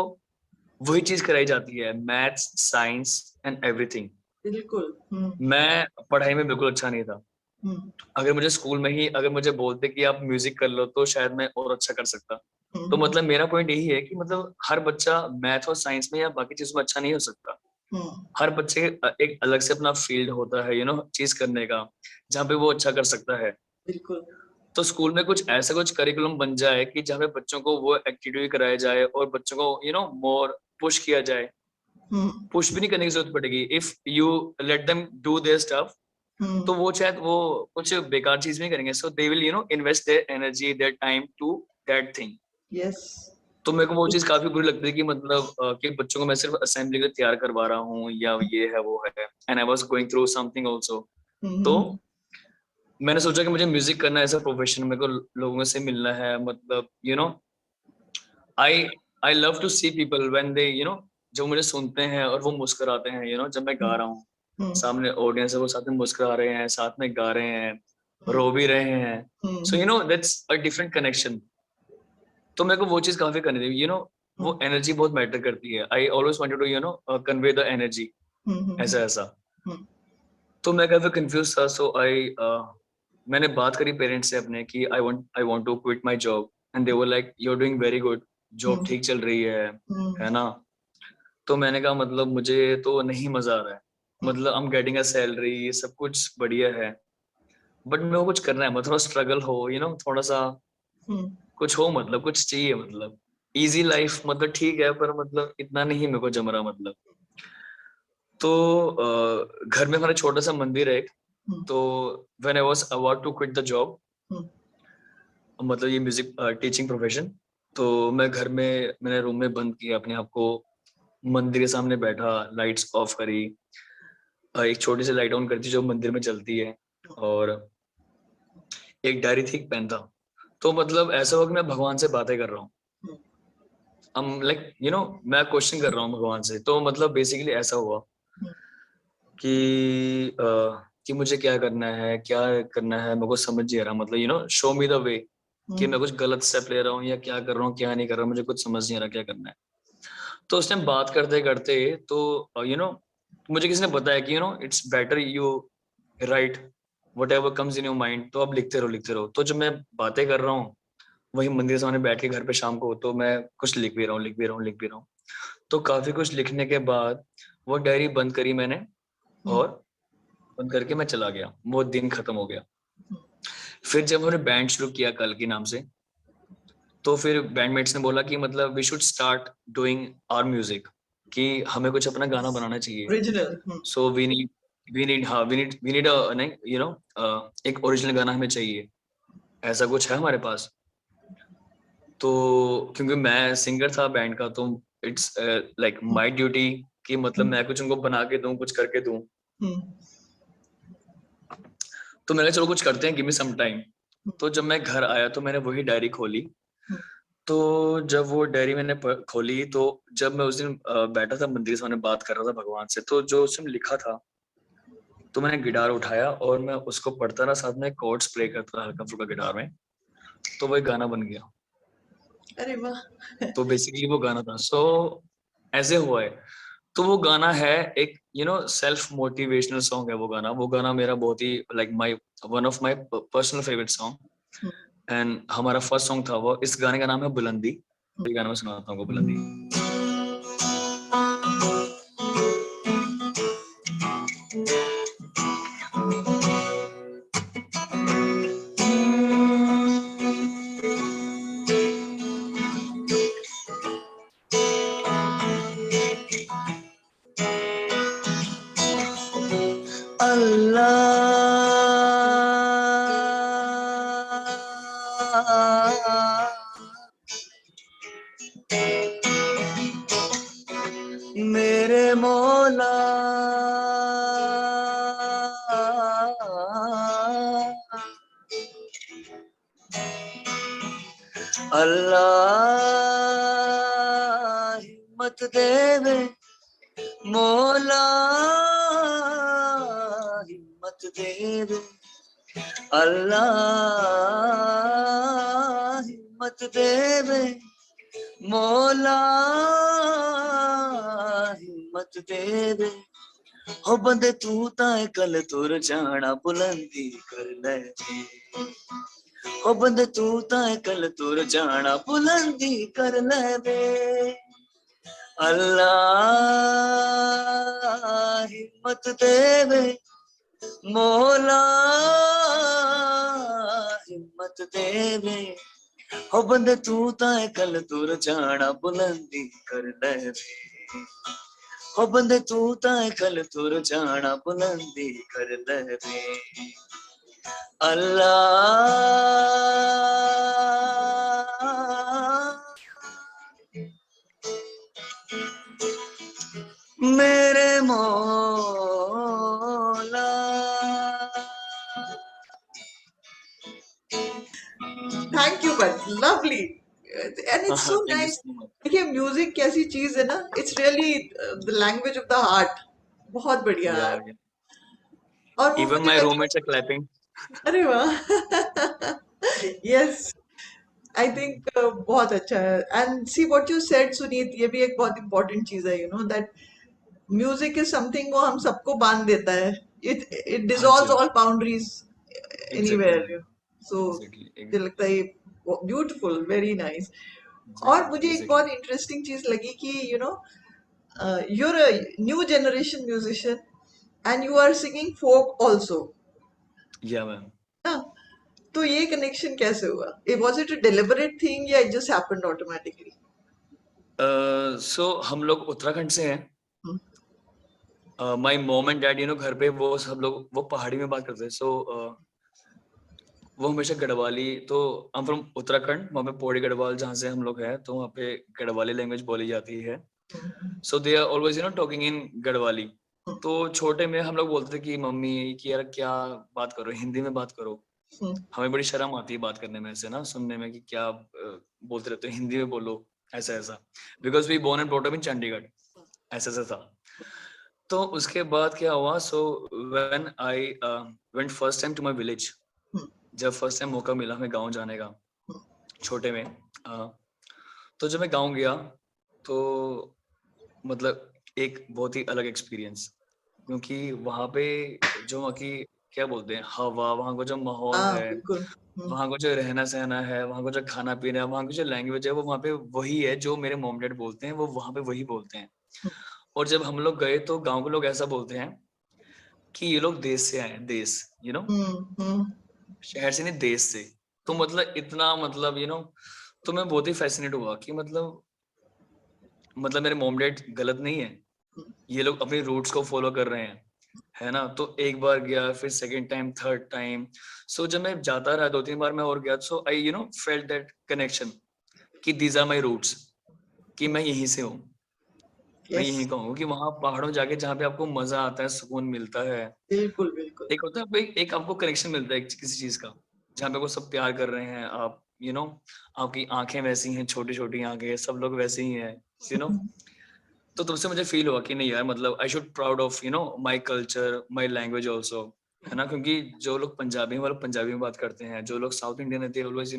वही चीज कराई जाती है, मैथ्स साइंस एंड एवरीथिंग। बिल्कुल। मैं पढ़ाई में बिल्कुल अच्छा नहीं था। हम्म। अगर मुझे स्कूल में ही अगर मुझे बोलते कि आप म्यूजिक कर लो तो शायद मैं और अच्छा कर सकता। तो हम्म। मतलब मेरा पॉइंट यही है कि मतलब हर बच्चा मैथ और साइंस में या बाकी चीजों में अच्छा नहीं हो सकता। हम्म। हर बच्चे एक अलग से अपना फील्ड होता है चीज करने का, जहाँ पे वो अच्छा कर सकता है। बिल्कुल। तो स्कूल में कुछ ऐसा कुछ करिकुलम बन जाए कि जहाँ पे बच्चों को वो एक्टिविटी कराया जाए और बच्चों को मोर पुश किया जाए। हम्म। पुश भी नहीं करने की जरूरत पड़ेगी, if you let them do their stuff, hmm. तो वो शायद वो कुछ बेकार चीज नहीं करेंगे। So they will invest their energy their time to that thing. Yes. तो मेरे को वो चीज काफी बुरी लगती है कि मतलब कि बच्चों को मैं सिर्फ असेंबली के लिए तैयार करवा रहा हूँ या ये है वो है, and I was going through something also. तो हम्म। मैंने सोचा कि मुझे म्यूजिक करना एज अ प्रोफेशन, मेरे को लोगों से मिलना है, मतलब I I love to see people when they जब मुझे सुनते हैं और वो मुस्कुराते हैं, जब मैं गा रहा हूँ, हम्म। सामने ऑडियंस है वो साथ में मुस्कुरा रहे हैं, साथ में गा रहे हैं, हम्म। रो भी रहे हैं। So hmm. That's a different connection. तो मेरे को वो चीज काफी करनी थी, वो हम्म। एनर्जी बहुत मैटर करती है। I always wanted to convey the energy, hmm. ऐसा ऐसा। हम्म। तो मैं काफी कंफ्यूज था। सो मैंने बात करी पेरेंट्स से अपने कि I want to quit my job, and they were like you are doing very good, job hmm. ठीक चल रही है हम्म। है ना। तो मैंने कहा मतलब मुझे तो नहीं मजा आ रहा है। मतलब आई एम गेटिंग अ सैलरी, ये सब कुछ बढ़िया है, बट मेरे को कुछ करना है, मतलब थोड़ा स्ट्रगल हो, थोड़ा सा हम्म, कुछ हो, मतलब कुछ चाहिए, मतलब इजी लाइफ मतलब ठीक है, पर मतलब इतना नहीं मेरे को जम रहा, मतलब। तो घर में हमारा छोटा सा मंदिर है एक। हम्म, तो when I was about to quit the job, hmm, मतलब ये म्यूजिक टीचिंग प्रोफेशन, तो मैं घर में मैंने रूम में बंद किया अपने आप को, मंदिर के सामने बैठा, लाइट्स ऑफ करी, एक छोटी सी लाइट ऑन करती जो मंदिर में चलती है, और एक डायरी थी, एक पेन था। तो मतलब ऐसा हुआ कि मैं भगवान से बातें कर रहा हूँ, हम्म, हम लाइक मैं क्वेश्चन कर रहा हूँ भगवान से। तो मतलब बेसिकली ऐसा हुआ हम्म, कि मुझे क्या करना है, क्या करना है, मेरे को समझ नहीं आ रहा, मतलब शो मी द वे, कि हम्म, मैं कुछ गलत स्टेप ले रहा हूँ या क्या कर रहा हूँ, क्या नहीं कर रहा हूँ, मुझे कुछ समझ नहीं आ रहा क्या करना है। तो उस टाइम बात करते करते, तो मुझे किसी ने बताया कि it's better you right what ever comes in your mind, तो अब लिखते रहो लिखते रहो। तो जब मैं बातें कर रहा हूँ वही मंदिर के सामने बैठ के घर पे शाम को, तो मैं कुछ लिख भी रहा हूँ, लिख भी रहा हूँ, लिख भी रहा हूँ। तो काफी कुछ लिखने के बाद वो डायरी बंद करी मैंने, हम्म, और बंद करके मैं चला गया, वो दिन खत्म हो गया। हम्म। फिर जब मैंने बैंड शुरू किया कल के नाम से, तो फिर बैंडमेट्स ने बोला कि मतलब we should start doing our music, कि हमें कुछ अपना गाना बनाना चाहिए। ओरिजिनल। सो वी नीड हाँ वी नीड नहीं एक ओरिजिनल गाना हमें चाहिए, ऐसा कुछ है हमारे पास। तो क्योंकि मैं सिंगर था बैंड का, तो इट्स लाइक माय ड्यूटी कि मतलब मैं कुछ उनको बना के दूं, कुछ करके दूं। तो मैंने चलो कुछ करते हैं, गिव मी सम टाइम। तो जब मैं घर आया तो मैंने वही डायरी खोली। तो जब वो डायरी मैंने खोली, तो जब मैं उस दिन बैठा था मंदिर से, मैंने बात कर रहा था भगवान से, तो जो उसमें लिखा था, तो मैंने गिटार उठाया और मैं उसको पढ़ता रहा, साथ में कॉर्ड्स प्ले करता रहा हल्का फुल्का गिटार में। तो वही गाना बन गया। अरे वाह। तो बेसिकली वो गाना था, सो ऐसे हुआ है। तो वो गाना है एक सेल्फ मोटिवेशनल सॉन्ग है वो गाना मेरा बहुत ही like my one of my personal favourite song. And हमारा फर्स्ट सॉन्ग था वो, इस गाने का नाम है बुलंदी। ये गाना मैं सुनाता हूँ, बुलंदी। अल्लाह मेरे मौला, अल्लाह हिम्मत देवे, मौला हिम्मत देवे, अल्लाह हिम्मत देवे, मौला हिम्मत देवे। हो बंदे तू ताए कल तुर जाना, बुलंदी कर ले वे। हो बंदे तू ताए कल तुर जाना, बुलंदी कर ले वे। अल्लाह हिम्मत देवे, मौला हिम्मत देवे। हो बंदे तू ताए कल तुर जाना, बुलंदी कर ले वे। हो बंदे तू ताए कल तुर जाना, बुलंदी कर ले वे। अल्लाह मेरे मौला। Thank you but lovely and it's so thank you nice. So much. देखिए म्यूजिक कैसी चीज है ना, it's really the language of the heart. बहुत बढ़िया या है। और वो इवन मुझे माय लगता रूममेट्स आर क्लैपिंग। है, अरे वाह। यस, आई थिंक बहुत अच्छा है। And see what you said Sunit, ये भी एक बहुत इंपॉर्टेंट चीज है, दैट म्यूजिक इज समथिंग वो हम सबको बांध देता है। इट हाँ डिसॉल्व्स जी, all boundaries exactly, anywhere. So exactly, मुझे लगता है ये ब्यूटीफुल, वेरी नाइस। और एग्जैक्टली, मुझे एक एग्जैक्टली। बहुत इंटरेस्टिंग चीज लगी कि you're a new generation musician and you are singing folk also. Yeah ma'am. हाँ, तो ये connection कैसे हुआ? Was it a deliberate thing या it just happened automatically? सो हम लोग उत्तराखंड से हैं. Hmm. My mom and dad घर पे वो सब लोग वो पहाड़ी में बात करते हैं. सो वो हमेशा गढ़वाली, तो हम फ्रॉम उत्तराखंड, वहाँ पे पौड़ी गढ़वाल जहाँ से हम लोग हैं, तो वहाँ पे गढ़वाली लैंग्वेज बोली जाती है. So they are always talking in Garhwali. तो छोटे में हम लोग बोलते थे कि मम्मी कि यार क्या बात करो, हिंदी में बात करो. Hmm. हमें बड़ी शर्म आती है बात करने में, ऐसे ना सुनने में कि क्या बोलते रहते हो, हिंदी में बोलो, ऐसा ऐसा. Because we born and brought up in Chandigarh, ऐसा ऐसा था. तो उसके बाद क्या हुआ, so when I went first time to my village, Hmm. जब फर्स्ट टाइम मौका मिला हमें गांव जाने का छोटे में, तो जब मैं गांव गया तो मतलब एक बहुत ही अलग एक्सपीरियंस, क्योंकि वहाँ पे जो वहाँ की क्या बोलते हैं हवा, वहाँ का जो माहौल हाँ, है, बिल्कुल. वहाँ का जो रहना सहना है, वहाँ का जो खाना पीना है, वहाँ की जो लैंग्वेज है, वो वहाँ पे वही है जो मेरे मॉम डैड बोलते हैं, वो वहाँ पे वही बोलते हैं. और जब हम लोग गए तो गांव के लोग ऐसा बोलते हैं कि ये लोग देश से आए हैं, देश, Hmm. Hmm. शहर से नहीं, देश से. तो मतलब इतना मतलब तो मैं बहुत ही फैसिनेट हुआ कि मतलब मेरे मॉम डैड गलत नहीं है, ये लोग अपनी रूट्स को फॉलो कर रहे हैं, है ना. तो एक बार गया, फिर सेकंड टाइम, थर्ड टाइम. सो जब मैं जाता रहा 2-3 बार मैं और गया, सो आई फेल्ट दैट कनेक्शन कि दीज आर माई रूट्स, कि मैं यहीं से हूँ. मैं यहीं Yes. का हूँ कि वहां पहाड़ों जाके जहाँ पे आपको मजा आता है, सुकून मिलता है. बिल्कुल, बिल्कुल. एक होता है आपको एक आपको कनेक्शन मिलता है किसी चीज का, जहाँ पे आपको सब प्यार कर रहे हैं, आप आपकी आंखें वैसी हैं, छोटी छोटी आंखें, सब लोग वैसे ही हैं, यू नो तो तब से मुझे फील हुआ कि नहीं यार, मतलब I should proud of my culture, my language also, है ना. क्योंकि जो लोग पंजाबी हैं वो लोग पंजाबी में बात करते हैं, जो लोग साउथ इंडियन रहते हैं ऑलवेज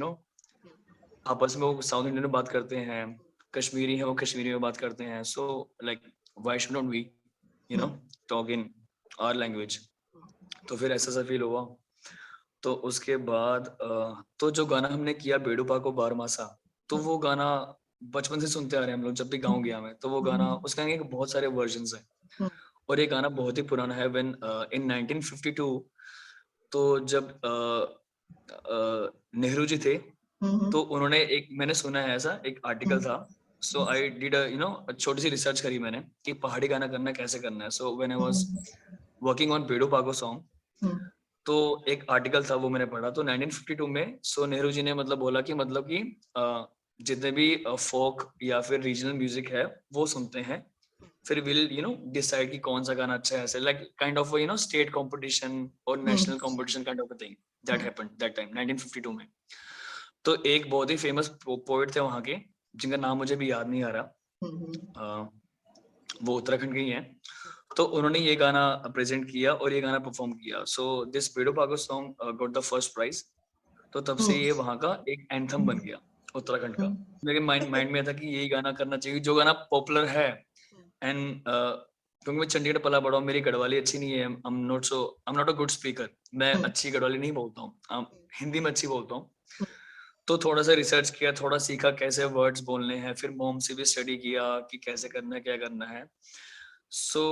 आपस में वो साउथ इंडियन में बात करते हैं, कश्मीरी है वो कश्मीरी में बात करते हैं. So like why should not we talk in our language. तो फिर ऐसा सा फील हुआ. तो उसके बाद तो जो गाना हमने किया बेड़ूपा को बारमासा, तो वो गाना बचपन से सुनते आ रहे हैं हम लोग. जब भी गाँव गया मैं, तो वो गाना, उसका एक बहुत सारे वर्जन्स हैं, और ये गाना बहुत ही पुराना है. व्हेन इन 1952, तो जब नेहरू जी थे, तो उन्होंने एक, मैंने सुना है ऐसा एक आर्टिकल था. सो आई डिड छोटी सी रिसर्च करी मैंने कि पहाड़ी गाना करना कैसे करना है. So when I was working on Bedu Pako song, तो एक आर्टिकल था वो मैंने पढ़ा. तो 1952 में सो नेहरू जी ने मतलब बोला कि जितने भी फोक या फिर रीजनल म्यूजिक है वो सुनते हैं, फिर विल डिसाइड कि कौन सा गाना अच्छा है, ऐसे like kind of state competition और national competition kind of a thing that happened that time 1952 में. तो एक बहुत ही फेमस पोएट थे वहाँ के, जिनका नाम मुझे भी याद नहीं आ रहा, वो उत्तराखंड के ही हैं. तो उन्होंने ये गाना प्रेजेंट किया और ये गाना परफॉर्म किया. So this Bedu Pako song got the first prize. तो तब से ये वहाँ का एक एंथम बन गया उत्तराखंड का. मेरे माइंड में था कि यही गाना करना चाहिए जो गाना पॉपुलर है. एंड क्योंकि मैं चंडीगढ़ पला बड़ा हूँ, मेरी गढ़वाली अच्छी नहीं है, I am not a good speaker, मैं अच्छी गढ़वाली नहीं बोलता हूँ, हिंदी में अच्छी बोलता हूँ. तो थोड़ा सा रिसर्च किया, थोड़ा सीखा कैसे वर्ड्स बोलने हैं, फिर मॉम से भी स्टडी किया कि कैसे करना है, क्या करना है. So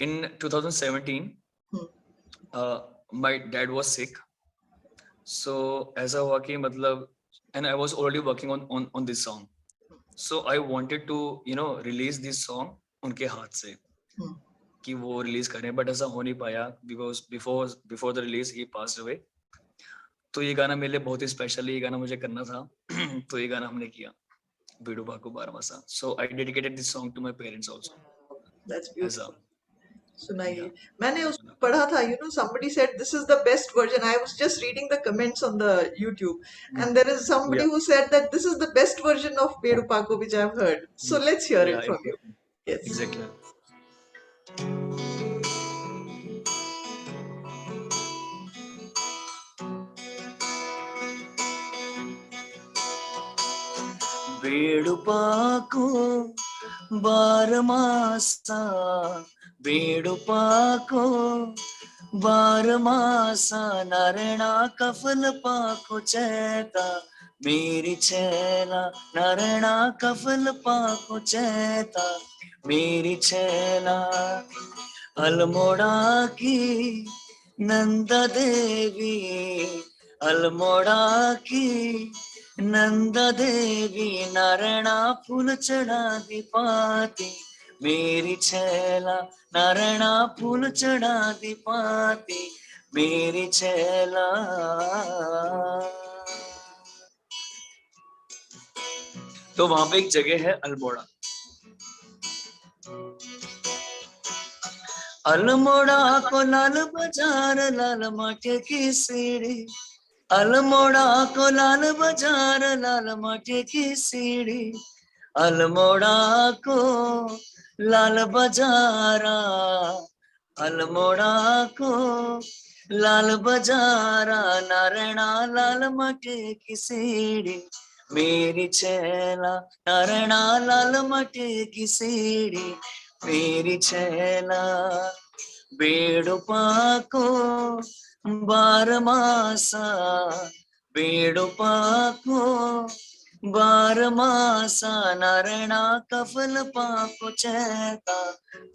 in 2017 my dad was sick. So ऐसा हुआ कि मतलब, and I was already working on this song. So I wanted to release this song उनके हाथ से, कि वो रिलीज करें, बट ऐसा हो नहीं पाया because before the release he passed away. तो ये गाना मेरे लिए बहुत ही स्पेशल है, ये गाना मुझे करना था. तो ये गाना हमने किया, Bedu Pako Baramasa. So I dedicated this song to my parents also. That's ऐसा. beautiful. या. सुनाइए. मैंने उसमें पढ़ा था, somebody said this is the best version. I was just reading the comments on the YouTube, and there is somebody या. who said that this is the best version of Bedu Pako which I've heard. So let's hear या it from you. Yes. Exactly. ಬೇಡುಪಾಕು ಬಾರಮಾಸ, ಬೇಡುಪಾಕು बारमास, नारायणा कफल पाको चैता, मेरी छैला नारायणा कफल पाको चैता, मेरी छैला. अल्मोड़ा की नंदा देवी, अल्मोड़ा की नंदा देवी, नारायणा फूल चढ़ा दी पाती, मेरी छैला नारायणा फूल चढ़ा दी पाती, मेरी छैला। तो वहां पे एक जगह है अल्मोड़ा। अल्मोड़ा को लाल बाजार, लाल माटे की सीढ़ी, अल्मोड़ा को लाल बाजार, लाल माटे की सीढ़ी, अल्मोड़ा को लाल बाजारा, अल्मोड़ा को लाल बाजारा, नारायणा लाल माटे की सीढ़ी, मेरी छैला नारायणा लाल माटे की सीढ़ी, मेरी छैला। बेड़ुपाको बारमासा, बेड़ुपाको बारमासा, नारायणा कफल पाको चैता,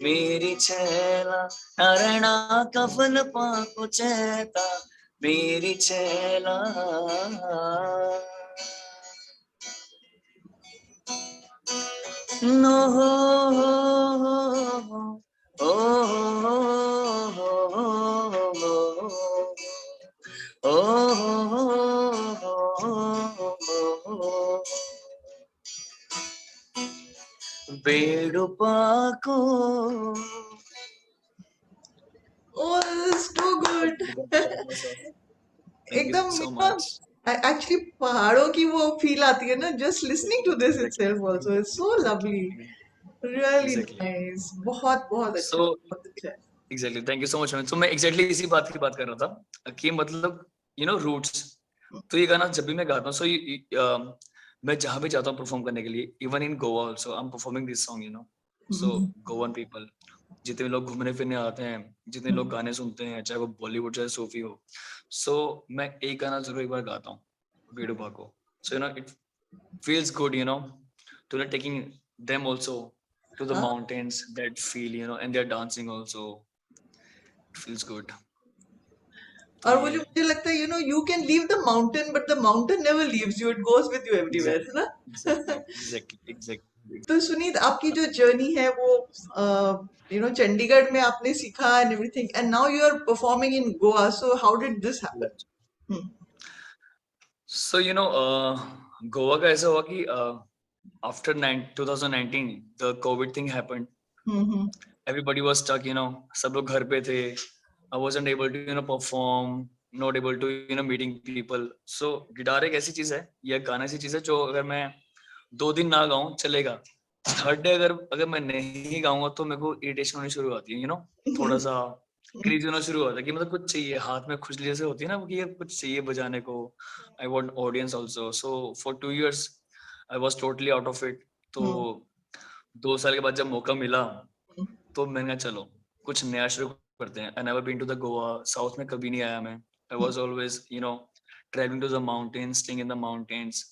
मेरी छैला नारायणा कफल पाको चैता, मेरी छैला। नो हो ओ बेड़ुपाको। Oh, this is too good. Thank you एकदम so much. एक्चुअली पहाड़ों की वो फील आती है ना, just listening to this Exactly. Itself also is so lovely, really Exactly. Nice, बहुत बहुत अच्छा, So बहुत अच्छा है। Exactly, thank you so much. तो मैं एग्जैक्टली इसी बात की बात कर रहा था कि मतलब रूट्स। तो ये गाना जब भी मैं गाता हूँ, मैं जहाँ भी जाता हूँ परफॉर्म करने के लिए, even in Goa also I am performing this song, so hmm, Goan people, जितने लोग घूमने फिरने आते हैं, जितने लोग गाने सुनते हैं, चाहे वो बॉलीवुड चाहे सूफी हो, सो मैं एक गाना जरूर एक बार गाता हूँ, बेडूबा को। So it feels good, to taking them also to the हाँ, mountains, that feel, and they're dancing also. It feels good. तो और वो जो ये मुझे लगता है, you can leave the mountain but the mountain never leaves you, it goes with you everywhere, है एग्जैक्टली, ना? एग्जैक्टली, एग्जैक्टली, एग्जैक्टली, तो सुनीत, आपकी जो जर्नी है वो चंडीगढ़ में आपने सीखा and everything, and now you are performing in Goa, so how did this happen? So Goa का ऐसा हुआ कि after 2019 the COVID thing happened, hmm, everybody was stuck, सब लोग घर पे थे, I wasn't able to perform, not able to meeting people. So guitar एक ऐसी चीज है, या गाना ऐसी चीज है जो अगर मैं 2 दिन ना गाऊं चलेगा, थर्ड डे अगर मैं नहीं गाऊंगा तो मेरे को इरिटेशन होनी शुरू होती है, थोड़ा सा क्रेजी होना शुरू होता है कि मतलब कुछ चाहिए, हाथ में खुजली जैसे होती है ना, कि ये कुछ चाहिए बजाने को। I want audience also, so for 2 years I was totally out of it. तो 2 साल के बाद जब मौका मिला, तो मैंने कहा चलो कुछ नया शुरू करते हैं। I never been to the Goa, south में कभी नहीं आया मैं। I was always travelling to the mountains, staying in the mountains.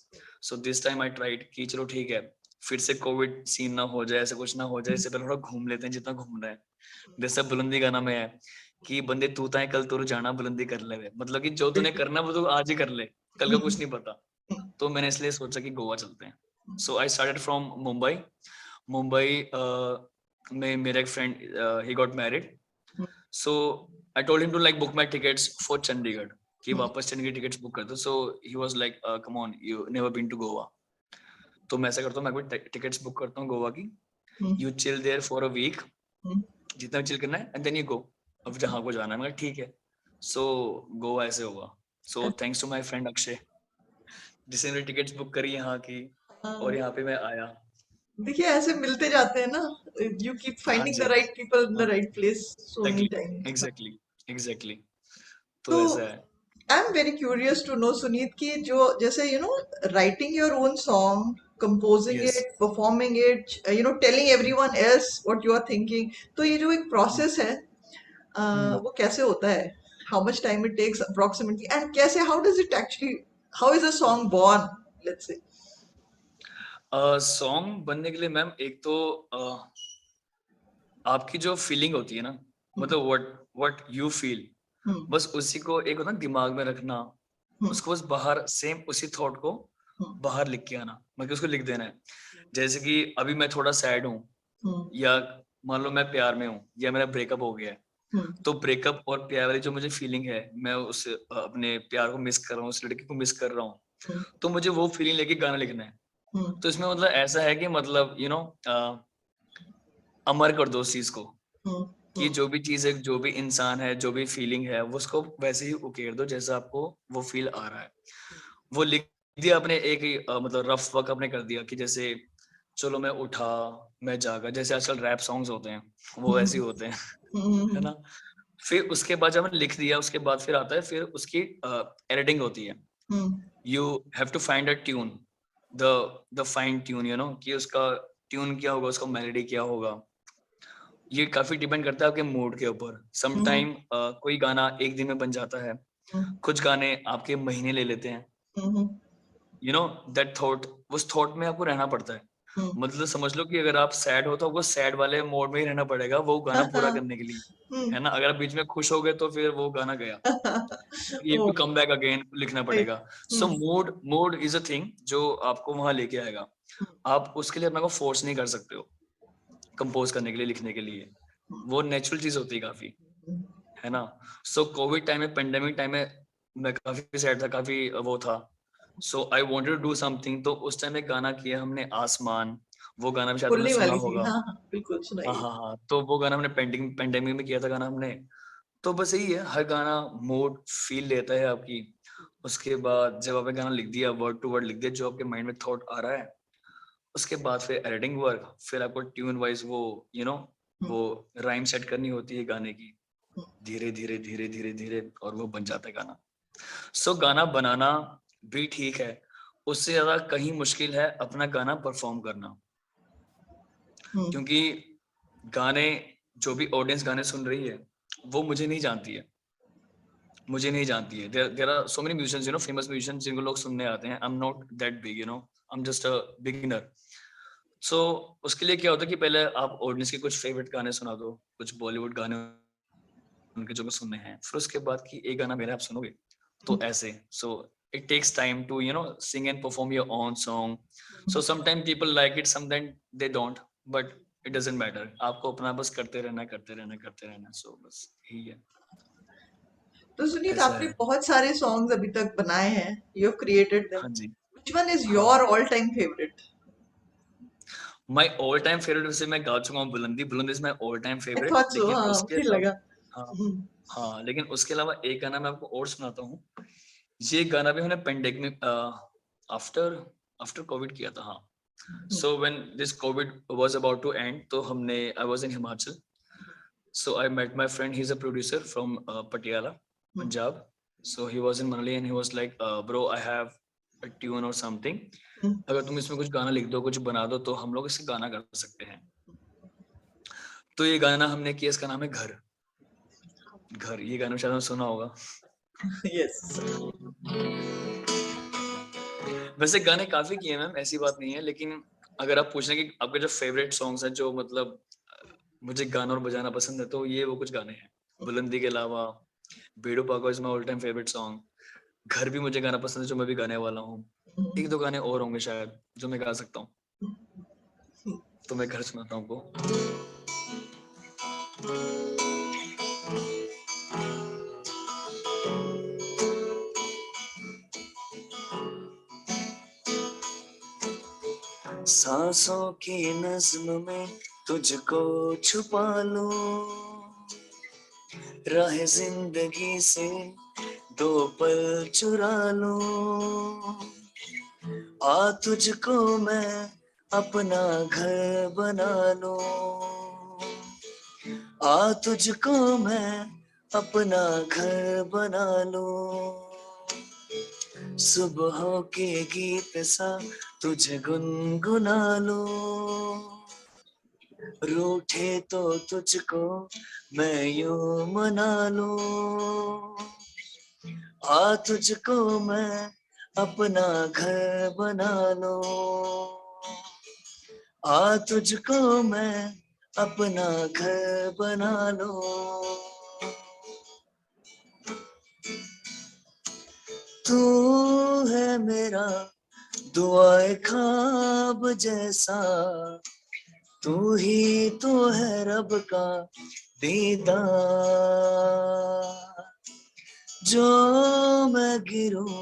So this time I tried कि चलो ठीक है, फिर से कोविड सीन ना हो जाए, ऐसा कुछ ना हो जाए, इससे पहले थोड़ा घूम लेते हैं जितना घूमना है। जैसा बुलंदी गाना में है कि बंदे तू ताए कल तुर जाना बुलंदी कर ले, मतलब कि जो तूने करना वो तो आज ही कर ले, कल का कुछ नहीं पता। तो मैंने इसलिए सोचा कि गोवा चलते हैं। So I started from Mumbai. Mumbai में मेरा एक friend, he got married, so I told him to like book my tickets for Chandigarh, कि वापस चंडीगढ़ टिकट्स बुक कर दो। So he was like come on, you never been to Goa. तो मैं ऐसा करता हूँ, मैं टिकट्स बुक करता हूँ गोवा की, you chill there for a week, जितना चिल करना है, एंड देन यू गो, अब जहाँ को जाना है। मैं ठीक है। सो गोवा ऐसे होगा। So thanks to my friend Akshay, जिसने मेरी टिकट्स बुक करी यहाँ की, और यहाँ पे मैं आया। देखिए, ऐसे मिलते जाते हैं ना, यू कीप हाँ फाइंडिंग द जी, राइट पीपल इन द हाँ, right place so many exactly, times. Exactly, exactly. तो तो ऐसा है। I am very curious to know Suneet, की जो जैसे writing your own song, composing yes. It, performing it, telling everyone else what you are thinking, तो ये जो एक प्रोसेस है, वो कैसे होता है? How much time it takes approximately, and कैसे, how does it actually, how is a song born, let's say? Song बनने के लिए मैम, एक तो आपकी जो फीलिंग होती है ना, मतलब what you feel, बस उसी को एक होता ना दिमाग में रखना, उसको बस बाहर सेम उसी थॉट को बाहर लिख के आना, मतलब उसको लिख देना है। जैसे कि अभी मैं थोड़ा सैड हूँ, या मान लो मैं प्यार में हूँ या मेरा ब्रेकअप हो गया है, तो ब्रेकअप और प्यार वाली जो मुझे फीलिंग है, मैं उस अपने प्यार को मिस कर रहा हूँ, उस लड़की को मिस कर रहा हूँ, तो मुझे वो फीलिंग लेके गाना लिखना है। तो इसमें मतलब ऐसा है कि मतलब अमर कर दो उस चीज को, कि जो भी चीज है, जो भी इंसान है, जो भी फीलिंग है, वो उसको वैसे ही उकेर दो जैसा आपको वो फील आ रहा है। वो लिख दिया आपने एक ही मतलब रफ वर्क आपने कर दिया, कि जैसे चलो मैं उठा, मैं जागा, जैसे आजकल रैप सॉन्ग्स होते हैं वो वैसे ही होते हैं, है ना। फिर उसके बाद जब हमने लिख दिया, उसके बाद फिर आता है फिर उसकी एडिटिंग होती है। You have to find a tune, the fine tune, कि उसका ट्यून क्या होगा, उसका मेलोडी क्या होगा। ये काफी डिपेंड करता है आपके मूड के ऊपर। सम टाइम कोई गाना एक दिन में बन जाता है, कुछ गाने आपके महीने ले लेते हैं। दैट थॉट, उस थॉट में आपको रहना पड़ता है। मतलब समझ लो कि अगर आप सैड हो तो आपको सैड वाले मोड में ही रहना पड़ेगा वो गाना पूरा करने के लिए, है ना। अगर आप बीच में खुश हो गए तो फिर वो गाना गया, you to come back again लिखना पड़ेगा। So mood is a thing जो आपको वहां लेके आएगा। आप उसके लिए अपने को फोर्स नहीं कर सकते हो कंपोज करने के लिए, लिखने के लिए। वो नेचुरल चीज होती है काफी, है ना। सो कोविड टाइम में, पेंडेमिक टाइम में मैं काफी सैड था, काफी वो था। So I wanted to do something, तो उस टाइम एक गाना किया हमने, आसमान। वो गाना भी शायद तुमने फुल्ली सुना वाली थी, होगा। हाँ हाँ बिल्कुल हाँ सुनाइए। हाँ हाँ, तो वो गाना हमने पेंडेमिक में किया था गाना हमने। तो बस यही है, हर गाना मूड फील लेता है आपकी। उसके बाद जब आपने गाना लिख दिया, वर्ड टू वर्ड लिख दिया, जो आपके माइंड में थॉट आ रहा है, उसके बाद फिर एडिटिंग वर्क, फिर आपको ट्यून वाइज वो वो राइम सेट करनी होती है गाने की, धीरे धीरे धीरे धीरे धीरे, और वो बन जाता है गाना। सो गाना बनाना भी ठीक है, उससे ज्यादा कहीं मुश्किल है अपना गाना परफॉर्म करना। क्योंकि गाने, जो भी ऑडियंस गाने सुन रही है, वो मुझे नहीं जानती है, मुझे नहीं जानती है। There are so many musicians, famous musicians जिनको लोग सुनने आते हैं। I am not that big, I am just a beginner. So उसके लिए क्या होता है कि पहले आप ऑडियंस के कुछ फेवरेट गाने सुना दो, कुछ बॉलीवुड गाने उनके जो सुनने हैं, फिर उसके बाद की एक गाना मेरा आप सुनोगे, तो ऐसे। So it takes time to sing and perform your own song. So sometime people like it, sometime they don't, but it doesn't matter. आपको अपना बस करते रहना, करते रहना, करते रहना। सो बस यही है, तो सुनीत, ऐसा आपने है। बहुत सारे सॉन्ग्स अभी तक बनाए हैं, यू हैव क्रिएटेड देम, हाँ जी। व्हिच वन इज हाँ, your all time favourite? My all time favourite वैसे मैं गा चुका हूँ, बुलंदी। बुलंदी is my all time I favourite, thought so, लेकिन हाँ उसके मुझे अलावा, लगा। हाँ हाँ, लेकिन उसके अलावा एक गाना मैं आपको और सुनाता हूँ। ये गाना भी मैंने पेंडेमिक आफ्टर आफ्टर कोविड किया था, हाँ। So when this Covid was about to end, तो हमने, I was in Himachal. So I met my friend, he is a producer from Patiala, Punjab. So he was in Manali and he was like, bro I have a tune और something, अगर तुम इसमें कुछ गाना लिख दो, कुछ बना दो, तो हम लोग इससे गाना कर सकते हैं। तो ये गाना हमने किया, इसका नाम है घर। घर, ये गाना शायद आपने सुना होगा। यस। वैसे गाने काफी किए मैम, ऐसी बात नहीं है, लेकिन अगर आप पूछें कि आपके जो फेवरेट सॉन्ग्स हैं, जो मतलब मुझे गाना और बजाना पसंद है, तो ये वो कुछ गाने हैं। बुलंदी के अलावा बेड़ो पाको is my all time favourite song. घर भी मुझे गाना पसंद है, जो मैं भी गाने वाला हूँ। एक दो गाने और होंगे शायद जो मैं गा सकता हूँ, तो मैं घर सुनाता हूँ आपको। सांसों की नज्म में तुझको छुपा लूं, राह जिंदगी से दो पल चुरा लूं, आ तुझको मैं अपना घर बना लूं, आ तुझको मैं अपना घर बना लूं, सुबहों के गीत सा तुझे गुनगुना लूं, रूठे तो तुझको मैं यूं मना लूं, आ तुझको मैं अपना घर बना लूं, आ तुझको मैं अपना घर बना लो। तू है मेरा दुआए ख्वाब जैसा, तू ही तो है रब का दीदार। जो मैं गिरूं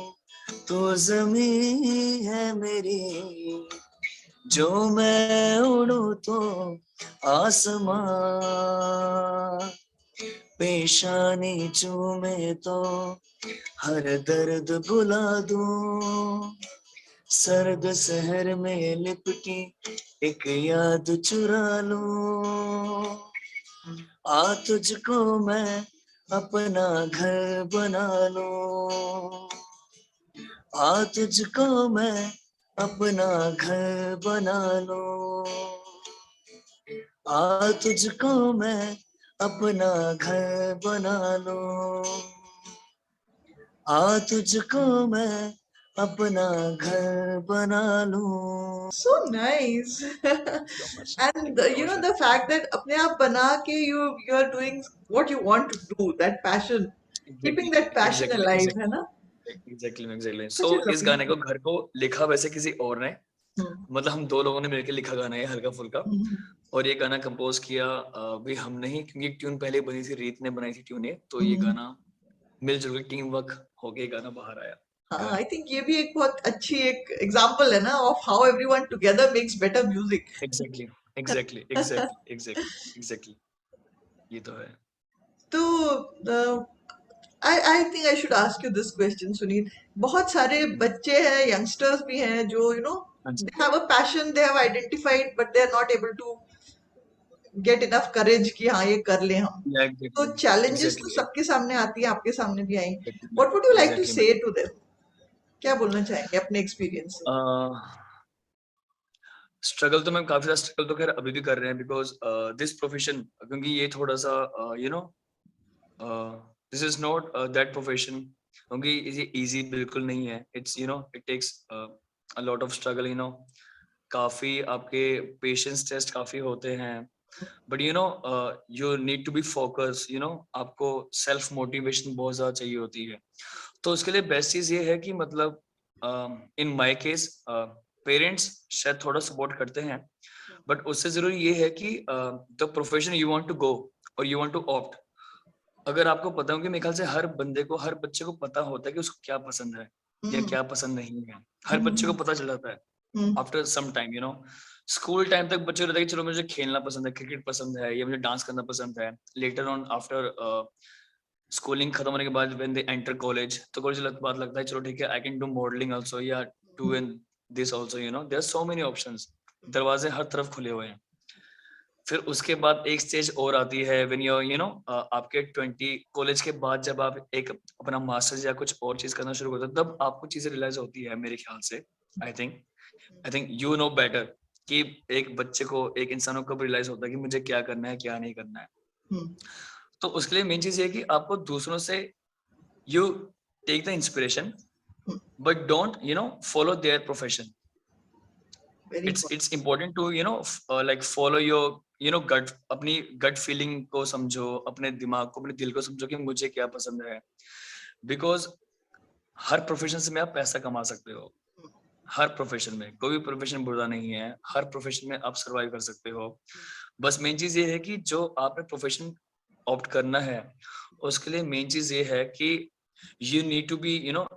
तो जमीन है मेरी, जो मैं उड़ूं तो आसमां। पेशानी चूमे तो हर दर्द भुला दूं, सर्द शहर में लिपटी एक याद चुरा लूं। आ तुझको मैं अपना घर बना लूं, आ तुझको मैं अपना घर बना लूं, आ तुझको मैं अपना घर बना लूं, आ तुझको मैं अपना घर बना लूं। So nice. So much. And Thank you so you much. know the fact that अपने आप बना के you are doing what you want to do, that passion, keeping Exactly, that passion exactly, alive, है exactly, ना? exactly, exactly. Such So a इस lovely गाने को thing. घर को लिखा वैसे किसी और ने, Hmm. मतलब हम दो लोगों ने मिलकर लिखा गाना है हल्का फुल्का। Hmm. और ये गाना कंपोज किया भी हमने ही, क्योंकि ट्यून पहले बनी थी, रीत ने बनाई थी ट्यून ये, तो ये Hmm. गाना मिलजुल के टीम वर्क होके गाना बाहर आया हाँ, गाने। I think ये भी एक बहुत अच्छी एक example है ना of how everyone together makes better music. Exactly, exactly, exactly, exactly, exactly, ये तो है। तो I think I should ask you this question, Sunil. बहुत सारे बच्चे हैं, youngsters भी हैं जो हाँ जी, they have a passion, they have identified, but they are not able to get enough courage कि हाँ ये कर लें हम. तो एग्जैक्टली, challenges तो एग्जैक्टली, सबके सामने आती है, आपके सामने भी आई. Exactly, What would you like to exactly say ma'am. to them? क्या बोलना चाहेंगे अपने एक्सपीरियंस से? स्ट्रगल तो मैम काफी ज्यादा स्ट्रगल तो खैर अभी भी कर रहे हैं, बिकॉज दिस प्रोफेशन, क्योंकि ये थोड़ा सा you know this is not that profession, क्योंकि ये इजी बिल्कुल नहीं है। It's it takes a lot of struggle, काफी आपके पेशेंस टेस्ट काफी होते हैं। But you need to be focus, आपको सेल्फ मोटिवेशन बहुत ज्यादा चाहिए होती है। तो उसके लिए बेस्ट चीज ये है कि मतलब इन माय केस पेरेंट्स शायद थोड़ा सपोर्ट करते हैं, बट उससे जरूरी ये है कि the profession you want to go और यू वांट टू ऑप्ट, अगर आपको पता हो कि मेरे ख्याल से हर बंदे को, हर बच्चे को पता होता है कि उसको क्या पसंद है या हम्म. क्या पसंद नहीं है। हर बच्चे को हम्म. पता चल जाता है hmm. After some time. School time तक बच्चे को रहता है कि चलो मुझे खेलना पसंद है, क्रिकेट पसंद है, या मुझे डांस करना पसंद है। लेटर ऑन आफ्टर स्कूलिंग खत्म होने के बाद व्हेन दे एंटर कॉलेज, तो कॉलेज बात लगता है चलो ठीक है, I can do modelling also, या do in this also, there are so many options, दरवाजे हर तरफ खुले हुए हैं। फिर उसके बाद एक स्टेज और आती है व्हेन आपके 20 कॉलेज के बाद जब आप एक अपना मास्टर्स या कुछ और चीज करना शुरू करते हो, तब आपको चीजें रियलाइज होती है मेरे ख्याल से। I think you know better कि एक बच्चे को, एक इंसान को कब रियलाइज होता है कि मुझे क्या करना है क्या नहीं करना है। हम्म. तो उसके लिए मेन चीज ये है कि आपको दूसरों से you take the inspiration, but don't follow their profession. Very important. It's important to like follow your gut, अपनी gut feeling को समझो, अपने दिमाग को, अपने दिल को समझो कि मुझे क्या पसंद है। बिकॉज हर प्रोफेशन से में आप पैसा कमा सकते हो, हर प्रोफेशन में कोई भी प्रोफेशन बुरा नहीं है, हर प्रोफेशन में आप सर्वाइव कर सकते हो। बस मेन चीज ये है कि जो आपने प्रोफेशन ऑप्ट करना है, उसके लिए मेन चीज ये है कि you need to be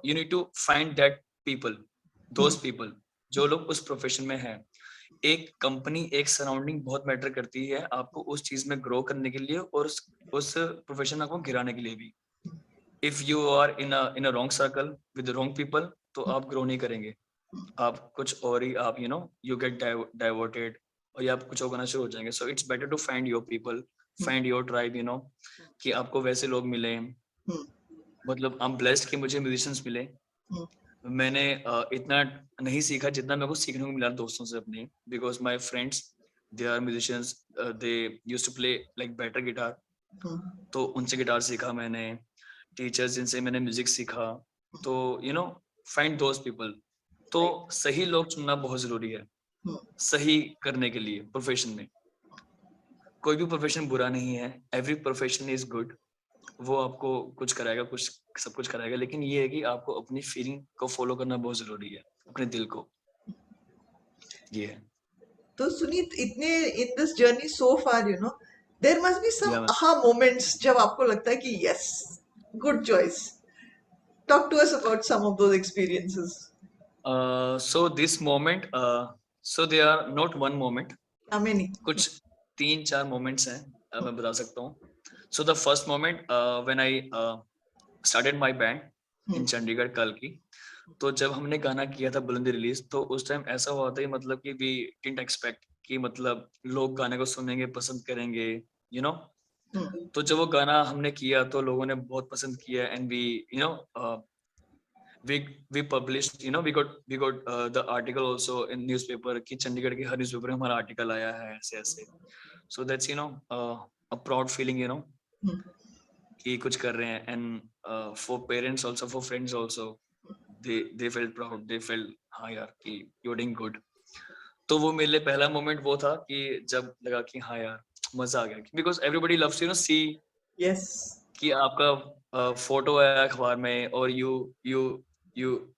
you need to find that people, those people जो लोग उस प्रोफेशन में हैं। एक कंपनी, एक सराउंडिंग बहुत मैटर करती है आपको उस चीज में ग्रो करने के लिए, और उस प्रोफेशन को गिराने के लिए भी। If you are in a wrong circle with wrong people, तो आप ग्रो नहीं करेंगे, आप कुछ और ही, आप यू गेट डाइवर्टेड, और ये आप कुछ और करना शुरू हो जाएंगे। So it's better to find your people, find your tribe, कि आपको वैसे लोग मिले। मतलब आई एम ब्लेस्ड कि मुझे म्यूजिशियंस मिले। मैंने इतना नहीं सीखा जितना मेरे को सीखने को मिला दोस्तों से अपने, because my friends they are musicians, they used to play like better guitar, तो उनसे गिटार सीखा मैंने। टीचर्स जिनसे मैंने म्यूजिक सीखा, तो फाइंड दोज पीपल। तो सही लोग चुनना बहुत जरूरी है सही करने के लिए प्रोफेशन में। कोई भी प्रोफेशन बुरा नहीं है, एवरी प्रोफेशन इज गुड। वो आपको कुछ कराएगा, कुछ सब कुछ कराएगा, लेकिन ये है कि आपको अपनी फीलिंग को फॉलो करना बहुत जरूरी है, अपने दिल को। ये है। तो सुनीत, इतने in this journey so far, there must be some या aha मोमेंट्स जब आपको लगता है कि yes, good choice. Talk to us about some of those experiences. So this moment, so they are not one moment, how many? कुछ 3-4 moments हैं, मैं बता सकता हूँ। So the first moment when I started my band in Chandigarh कल की। तो जब हमने गाना किया था बुलंदी रिलीज, तो उस टाइम ऐसा हुआ था कि मतलब कि वी डिडंट एक्सपेक्ट कि मतलब लोग गाने को सुनेंगे, पसंद करेंगे, यू नो। तो जब वो गाना हमने किया तो लोगों ने बहुत पसंद किया, and we you know we we published, we got the article also in newspaper कि चंडीगढ़ की हर न्यूज़पेपर में हमारा आर्टिकल आया है, ऐसे ऐसे। So that's a proud feeling, कि कुछ कर रहे हैं, and for parents also, for friends also, they felt proud, they felt हाँ यार कि you're doing good। तो वो मेरे लिए पहला मोमेंट वो था कि जब लगा कि हाँ यार मजा आ गया, because everybody loves see Yes. कि आपका फोटो है अखबार में, और you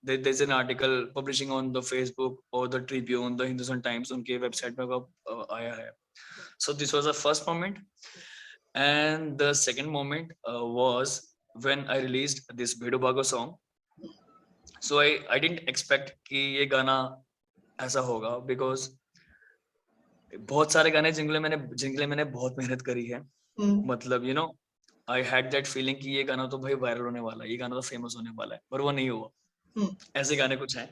there's an article publishing on the Facebook or the Tribune, the Hindustan Times, उनके वेबसाइट में आया है। So this was the first moment, and the second moment was when I released this Bhedu Bhago song. So I didn't expect कि ये गाना ऐसा होगा, because बहुत सारे गाने जिनके लिए मैंने बहुत मेहनत करी है, मतलब आई हैड दैट फीलिंग कि ये गाना तो भाई वायरल होने वाला है, ये गाना तो फेमस होने वाला है, पर वो नहीं हुआ। ऐसे गाने कुछ हैं,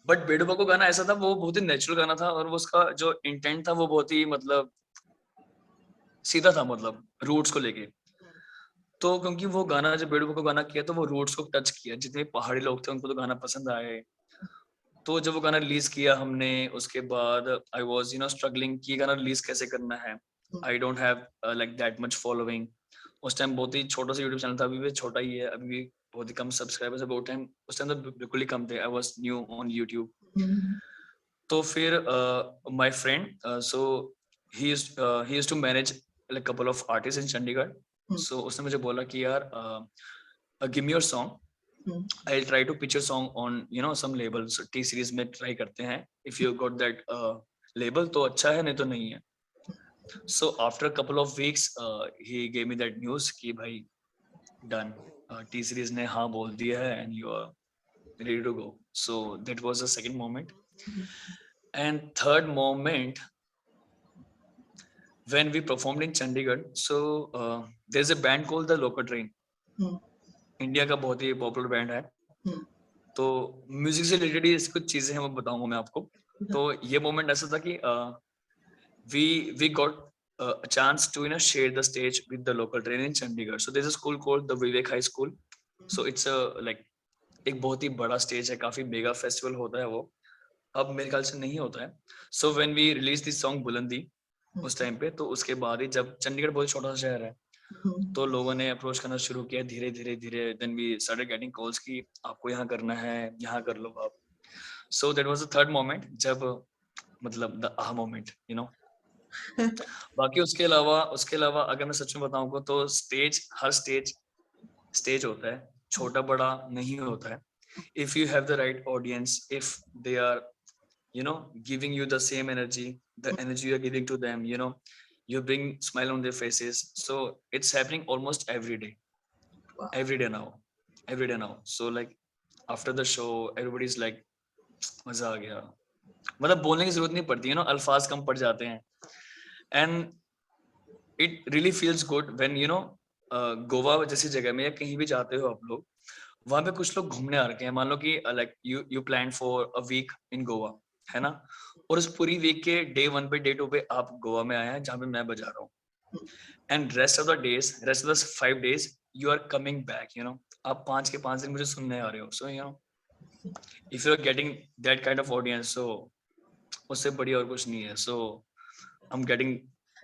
बट बेडूबा को गाना ऐसा था, वो बहुत ही नेचुरल गाना था, और वो उसका जो इंटेंट था वो बहुत ही मतलब सीधा था, मतलब रूट्स को लेके। तो क्योंकि वो गाना जब बेडूबा को गाना किया तो वो रूट्स को टच किया, जितने पहाड़ी लोग थे उनको तो गाना पसंद आए। तो जब वो गाना रिलीज किया हमने, उसके बाद आई वॉज स्ट्रगलिंग कि ये गाना रिलीज कैसे करना है। I don't have like that much following. उस टाइम बहुत ही छोटा सा यूट्यूब चैनल था, अभी भी छोटा ही है, अभी भी बहुत ही कम सब्सक्राइबर्स है। बहुत टाइम उस टाइम तो बिल्कुल ही कम थे, I was new on YouTube. तो फिर my friend, so he used to manage like couple of artist in Chandigarh. सो उसने मुझे बोला कि यार give me your song, I'll try to pitch a song on some labels, T series में try करते हैं, if you got that label तो अच्छा है, नहीं तो नहीं है। So after a couple of weeks he gave me that news कि भाई done, T series ने हाँ बोल दिया है and you are ready to go। So that was the second moment, and third moment when we performed in Chandigarh। So there's a band called the Local Train, India का बहुत ही popular band है। तो music से related कुछ चीजें हैं वो बताऊंगा मैं आपको। तो ये मोमेंट ऐसा था कि we got a chance to share the stage with the local train in Chandigarh। So there's a school called the Vivek High School। So it's a like एक बहुत ही बड़ा स्टेज है, काफी मेगा फेस्टिवल होता है वो, अब मेरे ख्याल से नहीं होता है। So when we release this song Bulandi उस टाइम पे, तो उसके बाद ही जब चंडीगढ़ बहुत छोटा सा शहर है, तो लोगों ने अप्रोच करना शुरू किया धीरे धीरे धीरे, then we started getting calls कि आपको यहाँ करना है, यहाँ कर लो आप। So that was the third moment, जब मतलब द आह मोमेंट बाकी उसके अलावा अगर मैं सच में बताऊं तो हर स्टेज होता है, छोटा बड़ा नहीं होता है। If you have the right audience, if they are giving you the same energy, the energy you are giving to them, you bring smile on their faces, so it's happening almost every day, every day now, every day now। So like after the show everybody's like मजा आ गया, मतलब बोलने की जरूरत नहीं पड़ती है, अल्फाज कम पड़ जाते हैं। And it really feels good when Goa जैसी जगह में या कहीं भी जाते हो आप लोग, वहां पे कुछ लोग घूमने आ रखे हैं, मान लो कि like you plan for a week in Goa, है ना, और उस पूरी वीक के डे 1 पे डे 2 पे आप गोवा में आए हैं जहाँ पे मैं बजा रहा हूँ, and rest of the 5 days you are coming back, आप 5 के 5 दिन मुझे सुनने आ रहे हो। So if you are getting that kind of audience, so उससे बढ़िया और कुछ नहीं है। So I am getting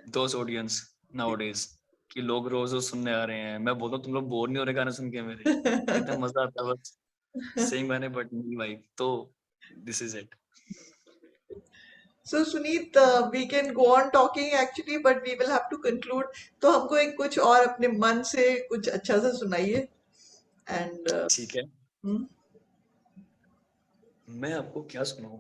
those audience nowadays कि लोग रोज रोज सुनने आ रहे हैं। मैं बोलता हूँ तुम लोग बोर नहीं हो रहे गाने सुन के मेरे, कितना मजा आता है बस सेम गाने, बट नहीं भाई। तो this is it. So Suneet, we can go on talking actually, but we will have to conclude. तो हमको एक कुछ और अपने मन से कुछ अच्छा सा सुनाइए. And ठीक है, मैं आपको क्या सुनाऊं?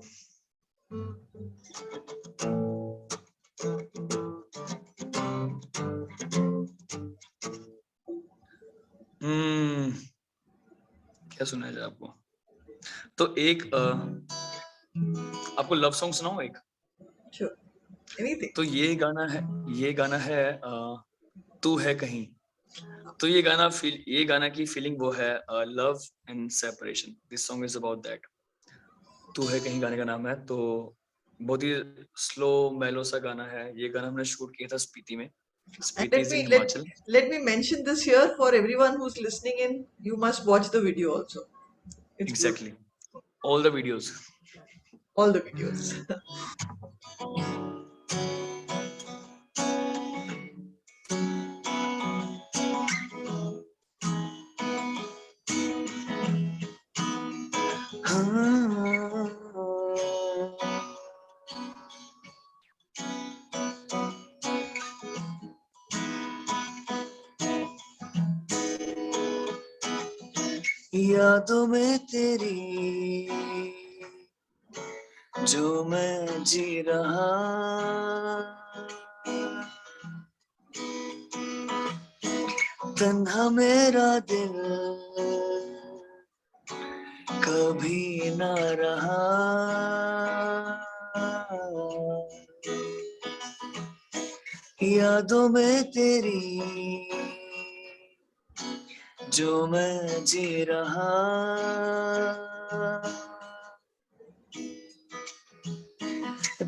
क्या सुनाया जाए आपको? तो एक आपको लव सॉन्ग सुनाऊं एक? sure, anything. तो ये गाना है तू है कहीं. तो ये गाना की फीलिंग वो है love and separation. This song is about that. तू है कहीं गाने का नाम है. तो बहुत ही स्लो मेलो सा गाना है. ये गाना हमने शूट किया था स्पीति में. And Spiti is in let Himachal. let me mention this here for everyone who's listening in. You must watch the video also. It's beautiful. Exactly, all the videos. All the videos. यादों में तेरी जो मैं जी रहा, तन्हा मेरा दिल कभी ना रहा. यादों में तेरी जो मैं जी रहा,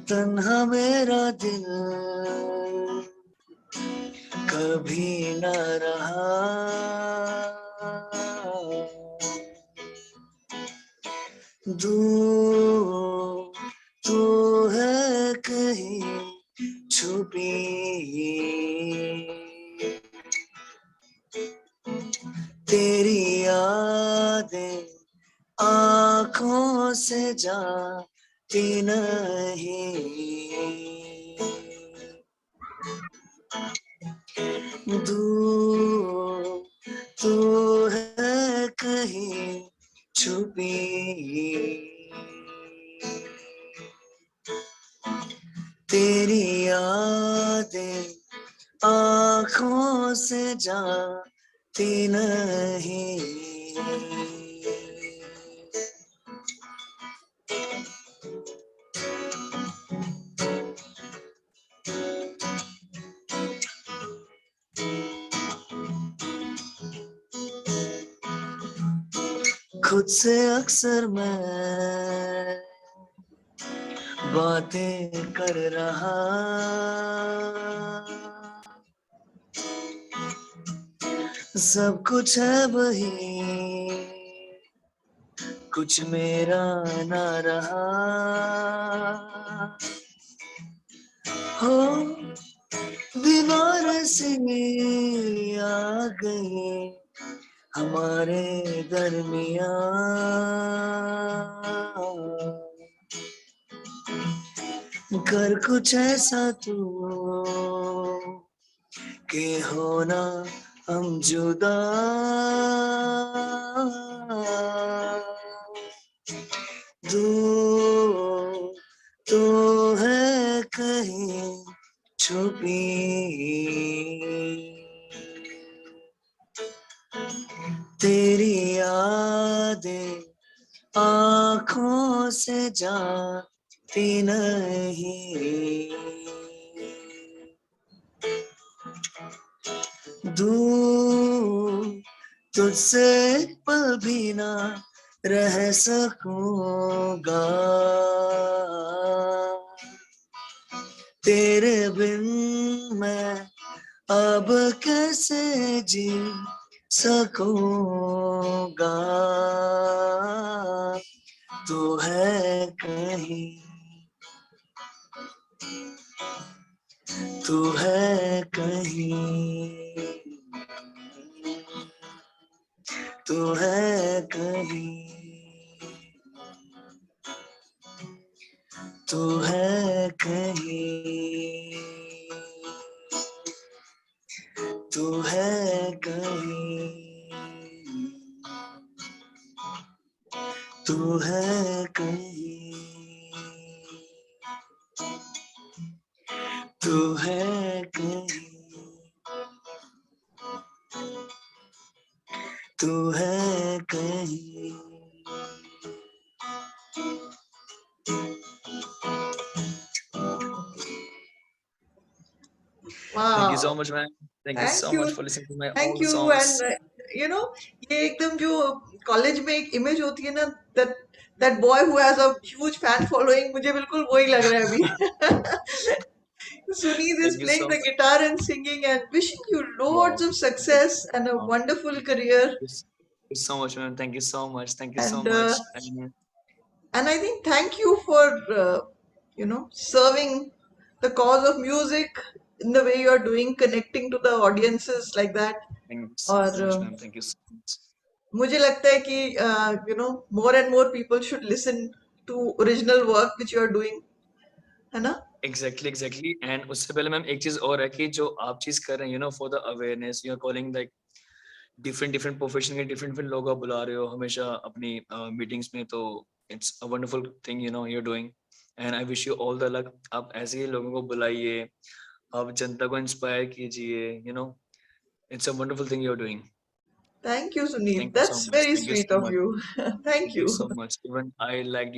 तन्हा मेरा दिल कभी न रहा. दूर तू है कहीं छुपी, तेरी यादें आँखों से जाती नहीं. दूर तू है कहीं छुपी, तेरी यादें आँखों से जाती नहीं. खुद से अक्सर मैं बातें कर रहा, सब कुछ है वही, कुछ मेरा ना रहा. हो दीवार से आ गई हमारे दरमियां, कर कुछ ऐसा तू के होना हम जुदा. दूर तो है कहीं छुपी, तेरी यादें आँखों से जाती नहीं. दूर तुझसे एक पल भी ना रह सकूंगा, तेरे बिन मैं अब कैसे जी सकूंगा. तू है कहीं, तू है कहीं, तू है कहीं, तू है कहीं, तू है कहीं, तू है कहीं, तू है कहीं, तू है कहीं. Thank you so Wow. much, man. Thank you Thank so much you. for listening to my Thank all the you. And songs. you know, ये एकदम जो कॉलेज में एक इमेज होती है ना, that that boy who has a huge fan following, मुझे बिल्कुल वही लग रहा है अभी. Suneet is Thank you playing so the much. guitar and singing and wishing you loads Wow. of success and a Wow. wonderful career. Thank you so much, man. Thank you so much. Thank you so And much. and I think thank you for serving the cause of music in the way you're doing, connecting to the audiences like that. Thank you और so much, man. Thank you so much. मुझे लगता है कि more and more people should listen to original work which you are doing, है ना? Exactly. And उससे पहले ma'am एक चीज और है कि जो आप चीज कर रहे हैं, for the awareness, you're calling like different profession के different लोग आप बुला रहे हो हमेशा अपनी मीटिंग्स में, तो it's a wonderful thing you're doing. And I wish you all the luck. आप ऐसे ही लोगों को बुलाइए, आप जनता को इंस्पायर कीजिए. It's a wonderful thing you're doing. Thank you, Suneet. Thank you so That's much. very Thank you sweet so of much. you. Thank Thank you you. so much. Even I liked,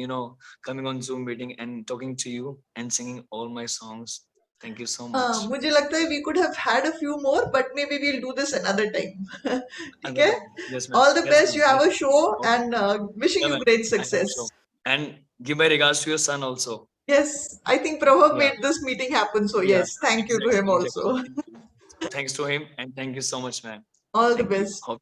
coming on Zoom meeting and talking to you and singing all my songs. Thank you so much. मुझे लगता है we could have had a few more, but maybe we'll do this another time. ठीक है? Another, yes, ma'am. All the Yes, best. ma'am. You have Yes, a ma'am. show Okay. and wishing Yeah, you ma'am. great I hope so. success. And give my regards to your son also. Yes, I think Prabhav Yeah. made this meeting happen. So Yeah. yes, thank you to him Exactly. also. Thank you. Thanks to him and thank you so much, man. All the Thank you. best. Hope